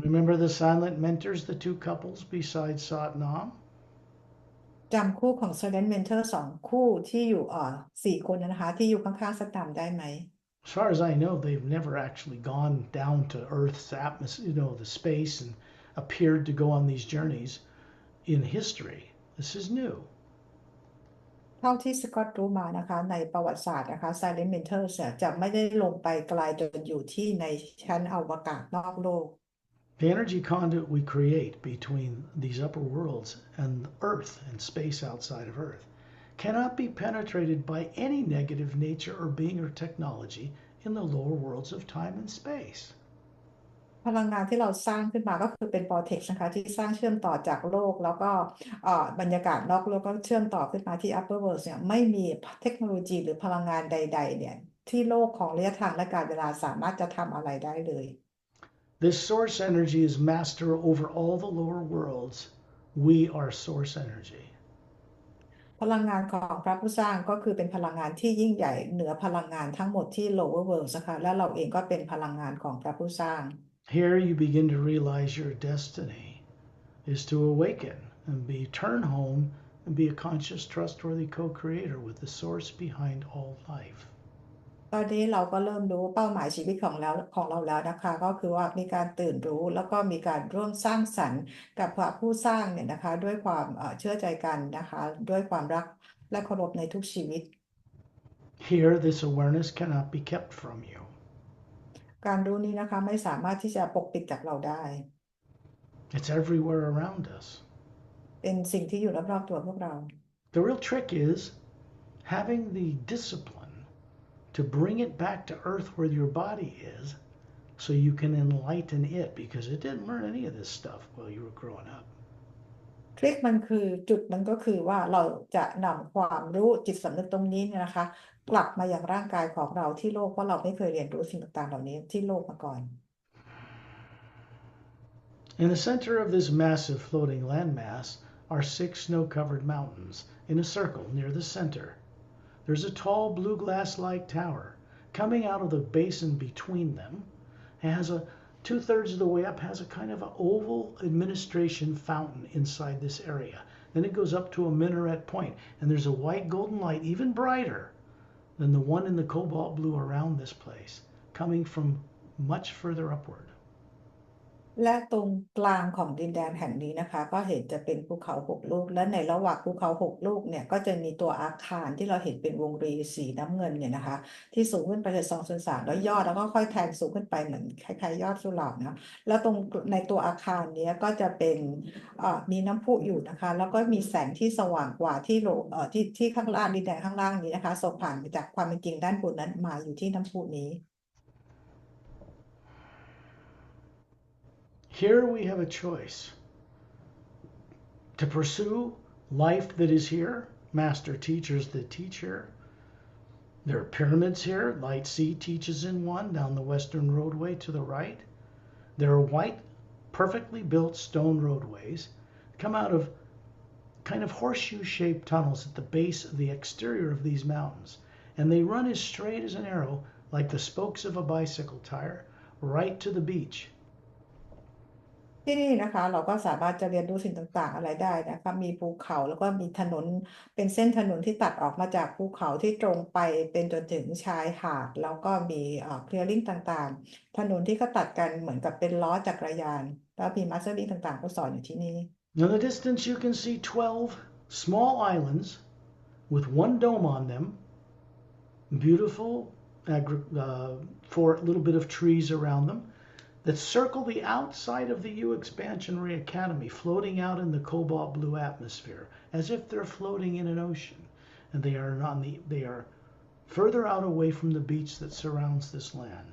Remember the silent mentors, the two couples beside Satnam? จำคู่ของ Silent Mentor 2 คู่ที่อยู่4 คนนะคะที่อยู่ข้างๆซัตนามได้ไหม As far as I know, they've never actually gone down to Earth's atmosphere, the space, and appeared to go on these journeys in history. This is new. เท่าที่สกอตรู้มานะคะในประวัติศาสตร์นะคะ Silent Mentors จะไม่ได้ลงไปไกลจนอยู่ที่ในชั้นอวกาศนอกโลก The energy conduit we create between these upper worlds and Earth and space outside of Earth cannot be penetrated by any negative nature or being or technology in the lower worlds of time and space. พลังงานที่เราสร้างขึ้นมาก็คือเป็น vortex นะคะที่สร้างเชื่อมต่อจากโลกแล้วก็บรรยากาศนอกโลกก็เชื่อมต่อขึ้นมาที่ upper world เนี่ยไม่มีเทคโนโลยีหรือพลังงานใดๆเนี่ยที่โลกของระยะทางและการเวลาสามารถจะทำอะไรได้เลย This source energy is master over all the lower worlds. We are source energy. พลังงานของพระผู้สร้างก็คือเป็นพลังงานที่ยิ่งใหญ่เหนือพลังงานทั้งหมดที่ lower world นะคะและเราเองก็เป็นพลังงานของพระผู้สร้าง Here you begin to realize your destiny is to awaken and turn home and be a conscious, trustworthy co-creator with the source behind all life. ตอนนี้เราก็เริ่มรู้เป้าหมายชีวิตของเราแล้วนะคะก็คือว่ามีการตื่นรู้แล้วก็มีการร่วมสร้างสรรค์กับพระผู้สร้างเนี่ยนะคะด้วยความเชื่อใจกันนะคะด้วยความรักและเคารพในทุกชีวิต Here, this awareness cannot be kept from you. การรู้นี้นะคะไม่สามารถที่จะปกปิดจากเราได้ It's everywhere around us. เป็นสิ่งที่อยู่รอบๆตัวพวกเรา The real trick is having the discipline to bring it back to Earth where your body is so you can enlighten it because it didn't learn any of this stuff while you were growing up. ทริคมันคือจุดมันก็คือว่าเราจะนำความรู้จิตสำนึกตรงนี้เนี่ยนะคะกลับมาอย่างร่างกายของเราที่โลกเพราะเราไม่เคยเรียนรู้สิ่งต่างๆเหล่านี้ที่โลกมาก่อน In the center of this massive floating landmass are 6 snow-covered mountains in a circle near the center. There's a tall blue glass-like tower. Coming out of the basin between them, it has 2/3 of the way up has a kind of an oval administration fountain inside this area. Then it goes up to a minaret point, and there's a white golden light, even brighter than the one in the cobalt blue around this place, coming from much further upward. และตรงกลางของดินแดนแห่งนี้นะคะก็เห็นจะเป็นภูเขา6 ลูกและในระหว่างภูเขา6 ลูกเนี่ยก็จะมีตัวอาคารที่เราเห็นเป็นวงรีสีน้ำเงินเนี่ยนะคะที่สูงขึ้นไปจาก2/3แล้วยอดแล้วก็ค่อยแทงสูงขึ้นไปเหมือนคล้ายๆยอดสุเหร่านะแล้วตรงในตัวอาคารนี้ก็จะเป็นมีน้ำพุอยู่นะคะแล้วก็มีแสงที่สว่างกว่าที่ที่ข้างล่างดินแดนข้างล่างนี้นะคะส่งผ่านจากความเป็นจริงด้านบนนั้นมาอยู่ที่น้ำพุนี้ Here we have a choice to pursue life that is here, master teachers that teach here. There are pyramids here. Light C teaches in one down the western roadway to the right. There are white, perfectly built stone roadways that come out of kind of horseshoe-shaped tunnels at the base of the exterior of these mountains. And they run as straight as an arrow, like the spokes of a bicycle tire, right to the beach. ที่นี่นะคะเราก็สามารถจะเรียนรู้สิ่งต่างๆอะไรได้นะคะมีภูเขาแล้วก็มีถนนเป็นเส้นถนนที่ตัดออกมาจากภูเขาที่ตรงไปเป็นจนถึงชายหาดแล้วก็มีเคลียร์ลิ่งต่างๆถนนที่เขาตัดกันเหมือนกับเป็นล้อจักรยานแล้วมีมาสเตอร์ลิ่งต่างๆก็สอนอยู่ที่นี่ In the distance you can see 12 small islands with one dome on them, beautiful for a little bit of trees around them, that circle the outside of the Hue Academy, floating out in the cobalt blue atmosphere, as if they're floating in an ocean, and they are further out away from the beach that surrounds this land.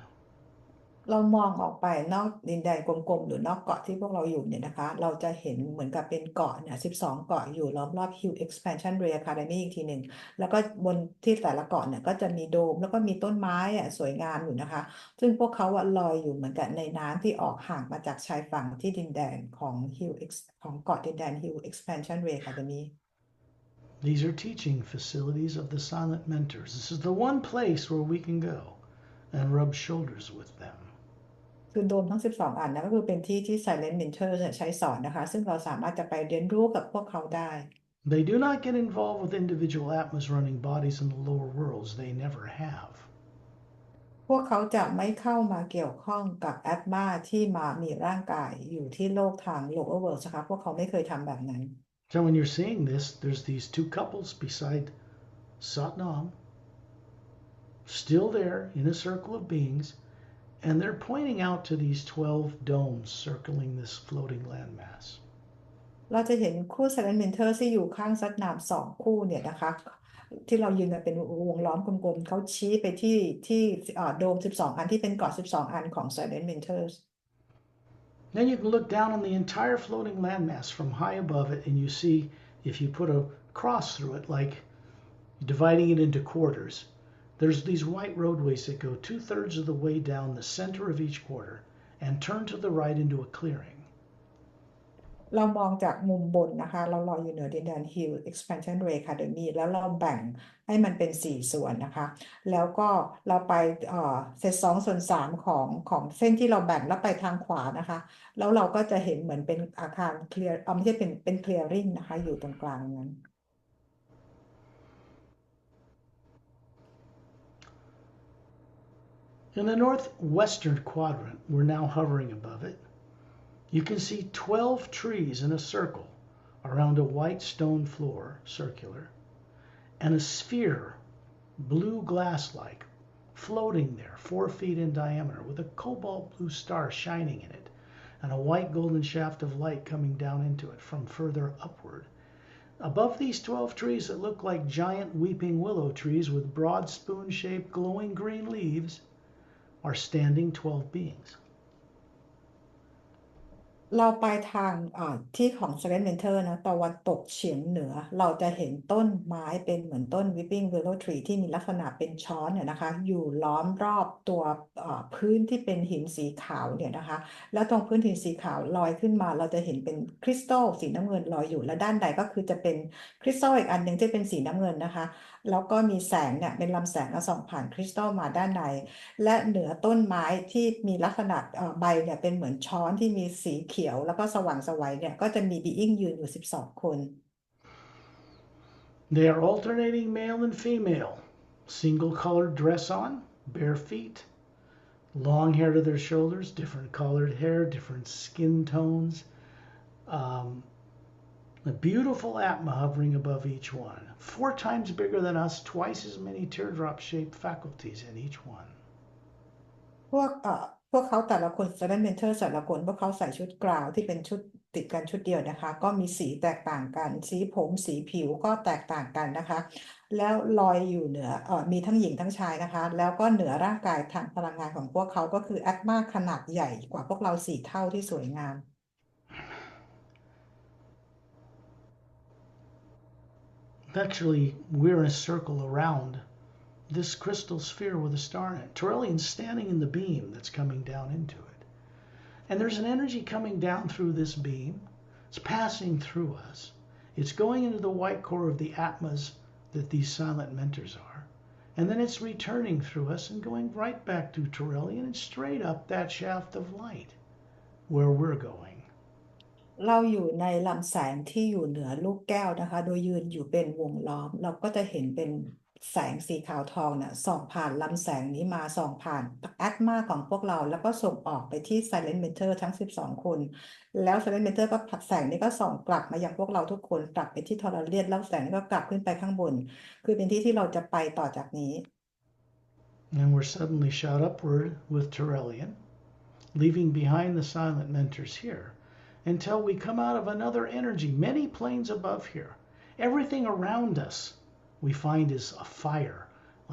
เรามองออกไปนอกดินแดนกลมๆหรือนอกเกาะที่พวกเราอยู่เนี่ยนะคะเราจะเห็นเหมือนกับเป็นเกาะเนี่ย12 เกาะอยู่ล้อมรอบ Hue Academy อีกทีหนึ่งแล้วก็บนที่แต่ละเกาะเนี่ยก็จะมีโดมแล้วก็มีต้นไม้สวยงามอยู่นะคะซึ่งพวกเขาลอยอยู่เหมือนกับในน้ำที่ออกห่างมาจากชายฝั่งที่ดินแดนของของเกาะดินแดน Hue Academy These are teaching facilities of the silent mentors. This is the one place where we can go and rub shoulders with them. คือโดมทั้ง12 อันนะก็คือเป็นที่ที่ Silent Mentor ใช้สอนนะคะซึ่งเราสามารถจะไปเรียนรู้กับพวกเขาได้ They do not get involved with individual atmas running bodies in the lower worlds. They never have. พวกเขาจะไม่เข้ามาเกี่ยวข้องกับแอตมาที่มีร่างกายอยู่ที่โลกทาง lower world นะคะพวกเขาไม่เคยทำแบบนั้น So when you're seeing this, there's these two couples beside Satnam, still there in a circle of beings, and they're pointing out to these 12 domes circling this floating landmass. เราจะเห็นคู่ Silent Mentor ที่อยู่ข้างซัดนาม2 คู่เนี่ยนะคะที่เรายืนกันเป็นวงล้อมกลมๆเขาชี้ไปที่โดม12 อันที่เป็นเกาะ12 อันของ Silent Mentors Then you can look down on the entire floating landmass from high above it, and you see if you put a cross through it, like dividing it into quarters, there's these white roadways that go 2/3 of the way down the center of each quarter and turn to the right into a clearing. เรามองจากมุมบนนะคะเราลอยอยู่เหนือดินแดน Hue Academy แล้วเราแบ่งให้มันเป็น4 ส่วนนะคะแล้วก็เราไปเศษ2/3ของเส้นที่เราแบ่งแล้วไปทางขวานะคะแล้วเราก็จะเห็นเหมือนเป็นอาคารเคลียร์ไม่ใช่เป็น clearing นะคะอยู่ตรงกลางนั้น In the northwestern quadrant, we're now hovering above it. You can see 12 trees in a circle around a white stone floor, circular, and a sphere, blue glass-like, floating there, 4 feet in diameter, with a cobalt blue star shining in it, and a white golden shaft of light coming down into it from further upward. Above these 12 trees that look like giant weeping willow trees with broad spoon-shaped glowing green leaves are standing 12 beings. เราไปทางที่ของ Silent Mentor นะตะวันตกเฉียงเหนือเราจะเห็นต้นไม้เป็นเหมือนต้น Weeping Willow Tree ที่มีลักษณะเป็นช้อนเนี่ยนะคะอยู่ล้อมรอบตัวพื้นที่เป็นหินสีขาวเนี่ยนะคะแล้วตรงพื้นหินสีขาวลอยขึ้นมาเราจะเห็นเป็นคริสตัลสีน้ำเงินลอยอยู่และด้านใดก็คือจะเป็นคริสตัลอีกอันหนึ่งที่เป็นสีน้ำเงินนะคะแล้วก็มีแสงเนี่ยเป็นลำแสงส่องผ่านคริสตัลมาด้านในและเหนือต้นไม้ที่มีลักษณะใบเนี่ยเป็นเหมือนช้อนที่มีสีเขียวแล้วก็สว่างไสวเนี่ยก็จะมีบีอิงยืนอยู่12 คน They are alternating male and female. Single colored dress on, bare feet, long hair to their shoulders, different colored hair, different skin tones. A beautiful atma hovering above each one. 4 times bigger than us, twice as many teardrop-shaped faculties in each one. พวกพวกเขาแต่ละคน Silent Mentor แต่ละคนพวกเขาใส่ชุดกราวที่เป็นชุดติดกันชุดเดียวนะคะก็มีสีแตกต่างกันสีผมสีผิวก็แตกต่างกันนะคะแล้วลอยอยู่เหนือมีทั้งหญิงทั้งชายนะคะแล้วก็เหนือร่างกายทางพลังงานของพวกเขาก็คือแอตมาขนาดใหญ่กว่าพวกเรา4 เท่าที่สวยงาม Actually, we're in a circle around this crystal sphere with a star in it. Turelian's standing in the beam that's coming down into it. And there's an energy coming down through this beam. It's passing through us. It's going into the white core of the atmas that these silent mentors are. And then it's returning through us and going right back to Turelian and straight up that shaft of light where we're going. เราอยู่ในลำแสงที่อยู่เหนือลูกแก้วนะคะโดยยืนอยู่เป็นวงล้อมเราก็จะเห็นเป็นแสงสีขาวทองน่ะส่องผ่านลำแสงนี้มาส่องผ่านแอตมาของพวกเราแล้วก็ส่งออกไปที่ Silent Mentor ทั้ง12 คนแล้ว Silent Mentor ก็แสงนี้ก็ส่องกลับมายังพวกเราทุกคนกลับไปที่ทอร์เรียนแล้วแสงนี้ก็กลับขึ้นไปข้างบนคือเป็นที่ที่เราจะไปต่อจากนี้ And we're suddenly shot upward with Turelian, leaving behind the silent mentors here. Until we come out of another energy, many planes above here. Everything around us we find is a fire,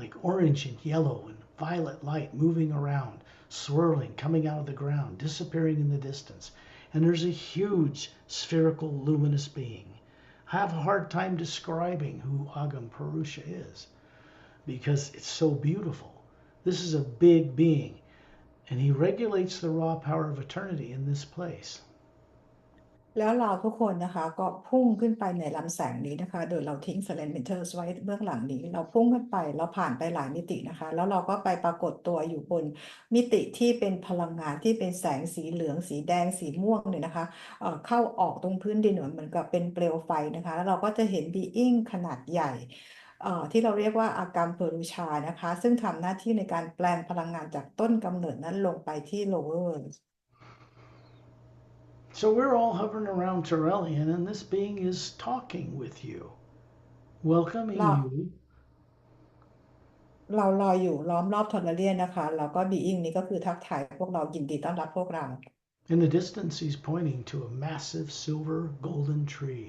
like orange and yellow and violet light moving around, swirling, coming out of the ground, disappearing in the distance. And there's a huge spherical luminous being. I have a hard time describing who Agam Purusha is because it's so beautiful. This is a big being, and he regulates the raw power of eternity in this place. แล้วเราทุกคนนะคะก็พุ่งขึ้นไปในลำแสงนี้นะคะโดยเราทิ้ง Silent Mentors ไว้เบื้องหลังนี้เราพุ่งขึ้นไปเราผ่านไปหลายมิตินะคะแล้วเราก็ไปปรากฏตัวอยู่บนมิติที่เป็นพลังงานที่เป็นแสงสีเหลืองสีแดงสีม่วงเนี่ยนะคะเข้าออกตรงพื้นดินเหมือนกับเป็นเปลวไฟนะคะแล้วเราก็จะเห็น Being ขนาดใหญ่ที่เราเรียกว่าอากามเปรุชานะคะซึ่งทำหน้าที่ในการแปลงพลังงานจากต้นกำเนิดนั้นลงไปที่ lower So we're all hovering around Turelian, and this being is talking with you, welcoming เรา you. เราลอยอยู่ล้อมรอบทอร์เรียนนะคะแล้วก็ Being นี้ก็คือทักทายพวกเรายินดีต้อนรับพวกเรา In the distance, he's pointing to a massive silver golden tree.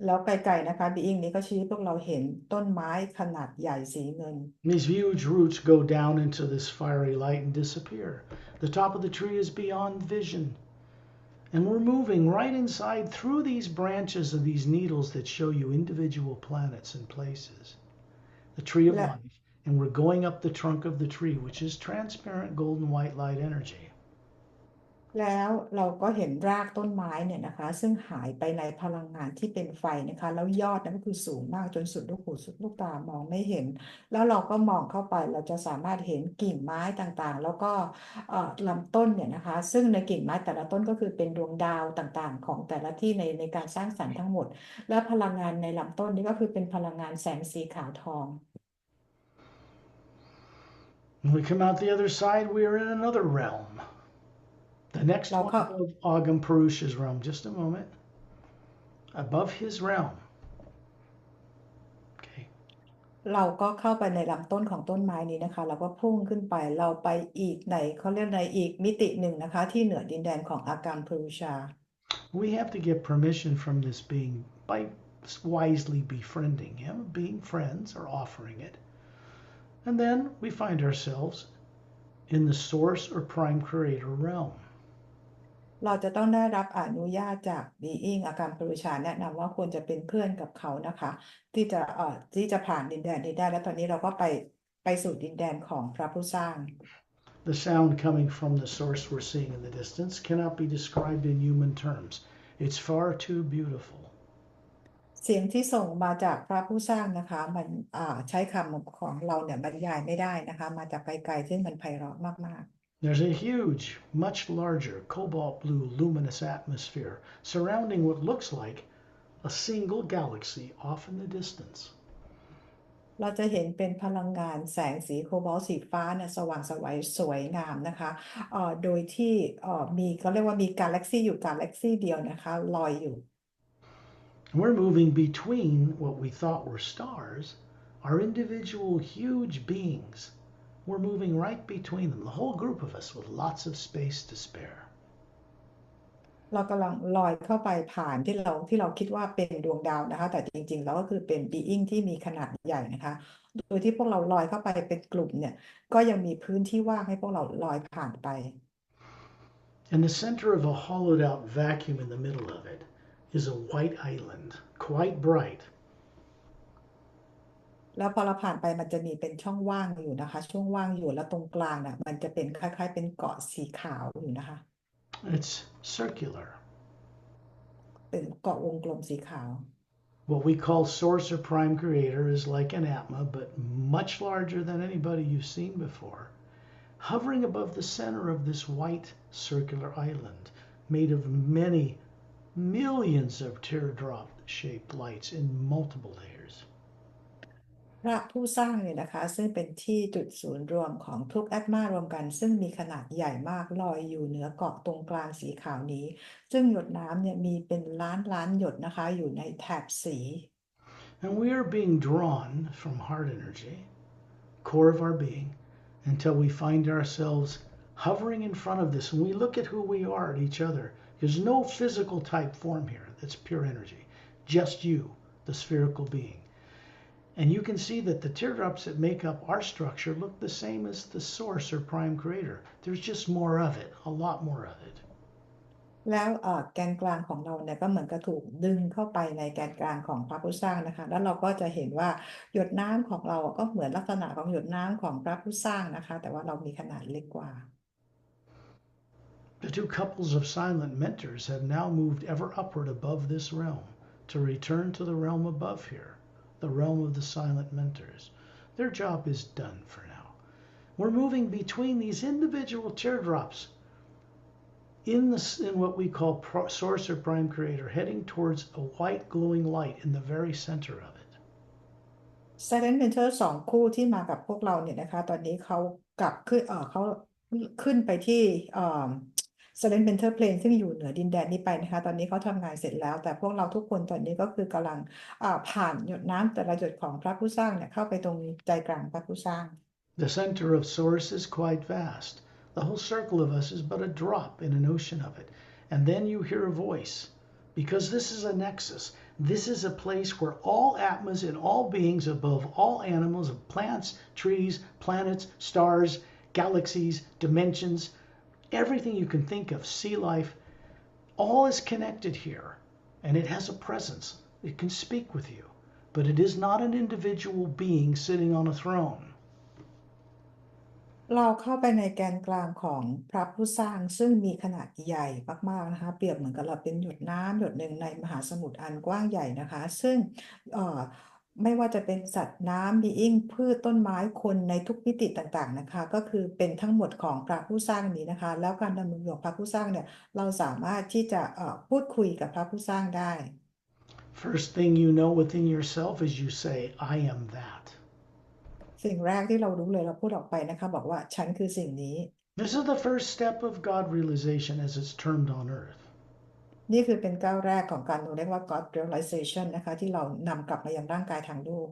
แล้วไกลๆนะคะ Being นี้ก็ชี้พวกเราเห็นต้นไม้ขนาดใหญ่สีเงิน These huge roots go down into this fiery light and disappear. The top of the tree is beyond vision. And we're moving right inside through these branches of these needles that show you individual planets and places. The tree of และ life. And we're going up the trunk of the tree, which is transparent golden white light energy. แล้วเราก็เห็นรากต้นไม้เนี่ยนะคะซึ่งหายไปในพลังงานที่เป็นไฟนะคะแล้วยอดนั้นก็คือสูงมากจนสุดลูกหูสุดลูกตามองไม่เห็นแล้วเราก็มองเข้าไปเราจะสามารถเห็นกิ่งไม้ต่างๆแล้วก็ลำต้นเนี่ยนะคะซึ่งในกิ่งไม้แต่ละต้นก็คือเป็นดวงดาวต่างๆของแต่ละที่ในการสร้างสรรค์ทั้งหมดและพลังงานในลำต้นนี้ก็คือเป็นพลังงานแสงสีขาวทอง When we come out the other side, we are in another realm. The next เรา one เข้า above Agam Purusha's realm. Just a moment. Above his realm. Okay. เราก็เข้าไปในลำต้นของต้นไม้นี้นะคะเราก็พุ่งขึ้นไปเราไปอีกในเขาเรียกในอีกมิติหนึ่งนะคะที่เหนือดินแดนของอากามพรูชา We have to get permission from this being by wisely befriending him, being friends or offering it. And then we find ourselves in the source or prime creator realm. เราจะต้องได้รับอนุญาตจาก Being อากามพรูชาแนะนำว่าควรจะเป็นเพื่อนกับเขานะคะที่จะผ่านดินแดนนี้ได้และตอนนี้เราก็ไปสู่ดินแดนของพระผู้สร้าง The sound coming from the source we're seeing in the distance cannot be described in human terms. It's far too beautiful. เสียงที่ส่งมาจากพระผู้สร้างนะคะมันใช้คำของเราเนี่ยบรรยายไม่ได้นะคะมาจากไกลๆซึ่งมันไพเราะมากๆ There's a huge, much larger cobalt blue luminous atmosphere surrounding what looks like a single galaxy off in the distance. เราจะเห็นเป็นพลังงานแสงสีโคบอลต์สีฟ้าเนี่ยสว่างไสวสวยงามนะคะโดยที่มีเขาเรียกว่ามีกาแล็กซี่อยู่กาแล็กซี่เดียวนะคะลอยอยู่ We're moving between what we thought were stars, our individual huge beings. We're moving right between them, the whole group of us with lots of space to spare. เรากำลังลอยเข้าไปผ่านที่เราคิดว่าเป็นดวงดาวนะคะแต่จริงๆแล้วก็คือเป็น being ที่มีขนาดใหญ่นะคะโดยที่พวกเราลอยเข้าไปเป็นกลุ่มเนี่ยก็ยังมีพื้นที่ว่างให้พวกเราลอยผ่านไป In the center of a hollowed out vacuum in the middle of it is a white island, quite bright. แล้วพอเราผ่านไปมันจะมีเป็นช่องว่างอยู่นะคะช่องว่างอยู่แล้วตรงกลางน่ะมันจะเป็นคล้ายๆเป็นเกาะสีขาวอยู่นะคะ It's circular. เป็นเกาะวงกลมสีขาว What we call source or prime creator is like an atma, but much larger than anybody you've seen before, hovering above the center of this white circular island made of many millions of teardrop-shaped lights in multiple layers. พระผู้สร้างเนี่ยนะคะซึ่งเป็นที่จุดศูนย์รวมของทุกแอตมารวมกันซึ่งมีขนาดใหญ่มากลอยอยู่เหนือเกาะตรงกลางสีขาวนี้ซึ่งหยดน้ำเนี่ยมีเป็นล้านหยดนะคะอยู่ในแถบสี And we are being drawn from heart energy, core of our being, until we find ourselves hovering in front of this and we look at who we are at each other. There's no physical type form here that's pure energy, just you, the spherical being. And you can see that the teardrops that make up our structure look the same as the source or prime creator. There's just more of it, a lot more of it. แล้วแกนกลางของเราเนี่ยก็เหมือนกับถูกดึงเข้าไปในแกนกลางของพระผู้สร้างนะคะแล้วเราก็จะเห็นว่าหยดน้ำของเราก็เหมือนลักษณะของหยดน้ำของพระผู้สร้างนะคะแต่ว่าเรามีขนาดเล็กกว่า The two couples of silent mentors have now moved ever upward above this realm to return to the realm above here, the realm of the silent mentors. Their job is done for now. We're moving between these individual teardrops in what we call source or prime creator, heading towards a white glowing light in the very center of it. Silent Mentor สองคู่ที่มากับพวกเราเนี่ยนะคะตอนนี้เขากลับขึ้นเขาขึ้นไปที่Silent Mentor Plane ซึ่งอยู่เหนือดินแดนนี้ไปนะคะตอนนี้เขาทำงานเสร็จแล้วแต่พวกเราทุกคนตอนนี้ก็คือกำลังผ่านหยดน้ำแต่ละหยดของพระผู้สร้างเนี่ยเข้าไปตรงใจกลางพระผู้สร้าง The center of source is quite vast. The whole circle of us is but a drop in an ocean of it. And then you hear a voice. Because this is a nexus. This is a place where all atmas and all beings above all animals of plants, trees, planets, stars, galaxies, dimensions, everything you can think of, sea life, all is connected here. And it has a presence. It can speak with you. But it is not an individual being sitting on a throne. เราเข้าไปในแกนกลางของพระผู้สร้างซึ่งมีขนาดใหญ่มากๆนะคะเปรียบเหมือนกับเราเป็นหยดน้ำหยดหนึ่งในมหาสมุทรอันกว้างใหญ่นะคะซึ่งไม่ว่าจะเป็นสัตว์น้ำbeingพืชต้นไม้คนในทุกมิติต่างๆนะคะก็คือเป็นทั้งหมดของพระผู้สร้างนี้นะคะแล้วการดำเนินของพระผู้สร้างเนี่ยเราสามารถที่จะพูดคุยกับพระผู้สร้างได้ First thing you know within yourself is you say, I am that. สิ่งแรกที่เรารู้เลยเราพูดออกไปนะคะบอกว่าฉันคือสิ่งนี้ This is the first step of God realization as it's termed on earth. นี่คือเป็นก้าวแรกของการเรียกว่า God realization นะคะที่เรานำกลับมายังร่างกายทางโลก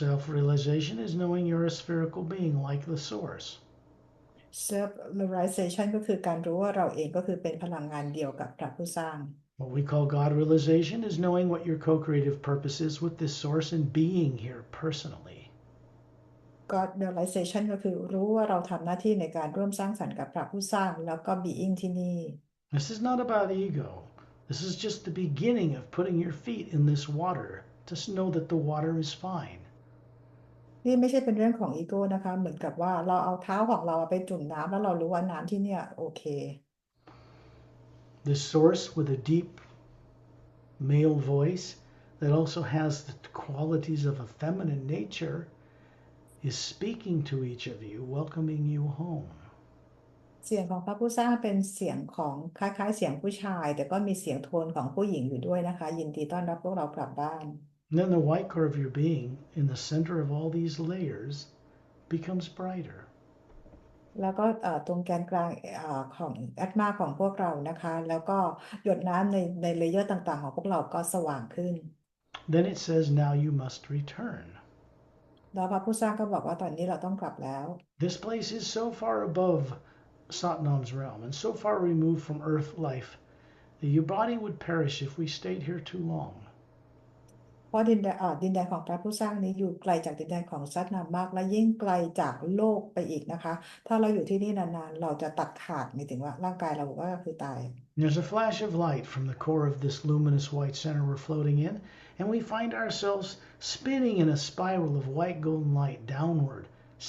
Self-realization is knowing you're a spherical being like the source. Self realization ก็คือการรู้ว่าเราเองก็คือเป็นพลังงานเดียวกับพระผู้สร้าง What we call God realization is knowing what your co-creative purpose is with this source and being here personally. God realization ก็คือรู้ว่าเราทำหน้าที่ในการร่วมสร้างสรรค์กับพระผู้สร้างแล้วก็ being ที่นี่ This is not about ego. This is just the beginning of putting your feet in this water to know that the water is fine. นี่ไม่ใช่เป็นเรื่องของอีโก้นะคะเหมือนกับว่าเราเอาเท้าของเราไปจุ่มน้ำแล้วเรารู้ว่าน้ำที่เนี่ยโอเค This source with a deep male voice that also has the qualities of a feminine nature is speaking to each of you, welcoming you home. สียงของพระผู้สร้างเป็นเสียงของคล้ายๆเสียงผู้ชายแต่ก็มีเสียงโทนของผู้หญิงอยู่ด้วยนะคะยินดีต้อนรับพวกเรากลับบ้าน And then the white core of your being in the center of all these layers becomes brighter. แล้วก็ตรงแกนกลางของแอตมาของพวกเรานะคะแล้วก็หยดน้ำในเลเยอร์ต่างๆของพวกเราก็สว่างขึ้น Then it says, now you must return. แล้วพระผู้สร้างก็บอกว่าตอนนี้เราต้องกลับแล้ว This place is so far above Satnam's realm and so far removed from earth life that your body would perish if we stayed here too long. เพราะดินแดนของพระผู้สร้างนี้อยู่ไกลจากดินแดนของซัตนามากและยิ่งไกลจากโลกไปอีกนะคะถ้าเราอยู่ที่นี่นานๆเราจะตัดขาดหมายถึงว่าร่างกายเราก็คือตาย There's a flash of light from the core of this luminous white center we're floating in, and we find ourselves spinning in a spiral of white golden light downward,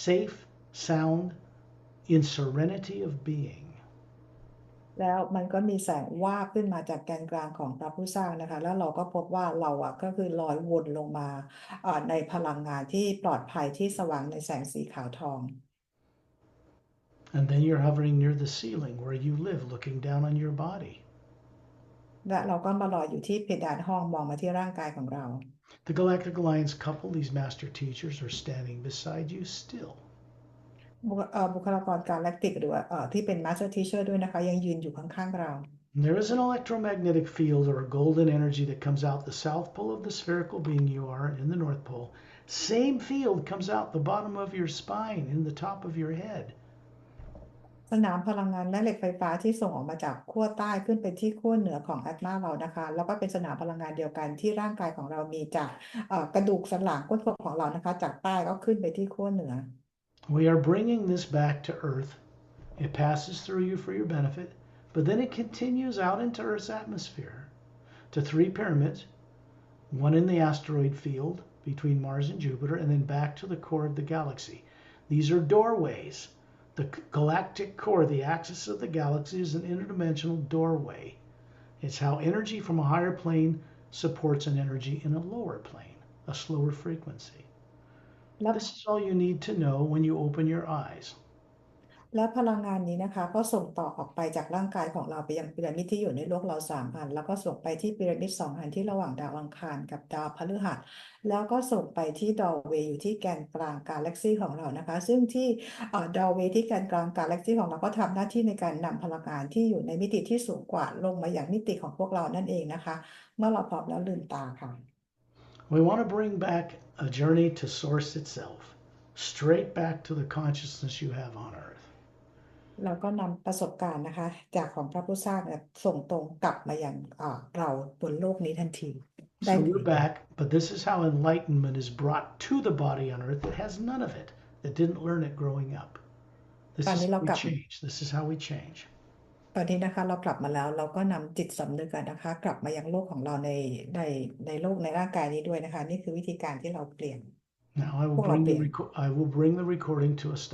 safe, sound, in serenity of being. แล้วมันก็มีแสงวาบขึ้นมาจากแกนกลางของพระผู้สร้างนะคะแล้วเราก็พบว่าเราก็คือลอยวนลงมาในพลังงานที่ปลอดภัยที่สว่างในแสงสีขาวทอง And then you're hovering near the ceiling where you live, looking down on your body. และเราก็มาลอยอยู่ที่เพดานห้องมองมาที่ร่างกายของเรา The Galactic Alliance couple, these master teachers, are standing beside you still. บุคลากรกาแล็กติกหรือว่าที่เป็น Master Teacher ด้วยนะคะยังยืนอยู่ข้างๆเรา There is an electromagnetic field or a golden energy that comes out the south pole of the spherical being you are in the north pole. Same field comes out the bottom of your spine in the top of your head. สนามพลังงานแม่เหล็กไฟฟ้าที่ส่งออกมาจากขั้วใต้ขึ้นไปที่ขั้วเหนือของแอตมาเรานะคะแล้วก็เป็นสนามพลังงานเดียวกันที่ร่างกายของเรามีจากกระดูกสันหลังก้นกบของเรานะคะจากใต้ก็ขึ้นไปที่ขั้วเหนือ We are bringing this back to Earth. It passes through you for your benefit, but then it continues out into Earth's atmosphere to 3 pyramids, one in the asteroid field between Mars and Jupiter, and then back to the core of the galaxy. These are doorways. The galactic core, the axis of the galaxy, is an interdimensional doorway. It's how energy from a higher plane supports an energy in a lower plane, a slower frequency. This is all you need to know when you open your eyes. และพลังงานนี้นะคะก็ส่งต่อออกไปจากร่างกายของเราไปยังพีระมิดที่อยู่ในโลกเรา3 อันแล้วก็ส่งไปที่พีระมิด2 อันที่ระหว่างดาวอังคารกับดาวพฤหัสแล้วก็ส่งไปที่ดอลเวย์อยู่ที่แกนกลางกาแล็กซีของเรานะคะซึ่งที่ดอลเวย์ที่แกนกลางกาแล็กซีของเราก็ทำหน้าที่ในการนำพลังงานที่อยู่ในมิติที่สูงกว่าลงมาอย่างมิติของพวกเรานั่นเองนะคะเมื่อเราพร้อมแล้วลืมตาค่ะ We want to bring back a journey to source itself, straight back to the consciousness you have on Earth. เราก็นำประสบการณ์นะคะจากของพระผู้สร้างส่งตรงกลับมาอย่างเราบนโลกนี้ทันที So we're back, but this is how enlightenment is brought to the body on Earth that has none of it, that didn't learn it growing up. This is how we change. This is how we change. ตอนนี้นะคะเรากลับมาแล้วเราก็นำจิตสำนึกนะคะกลับมายังโลกของเราในโลกในร่างกายนี้ด้วยนะคะนี่คือวิธีการที่เราเปลี่ยน Now I will bring the recording to a stop.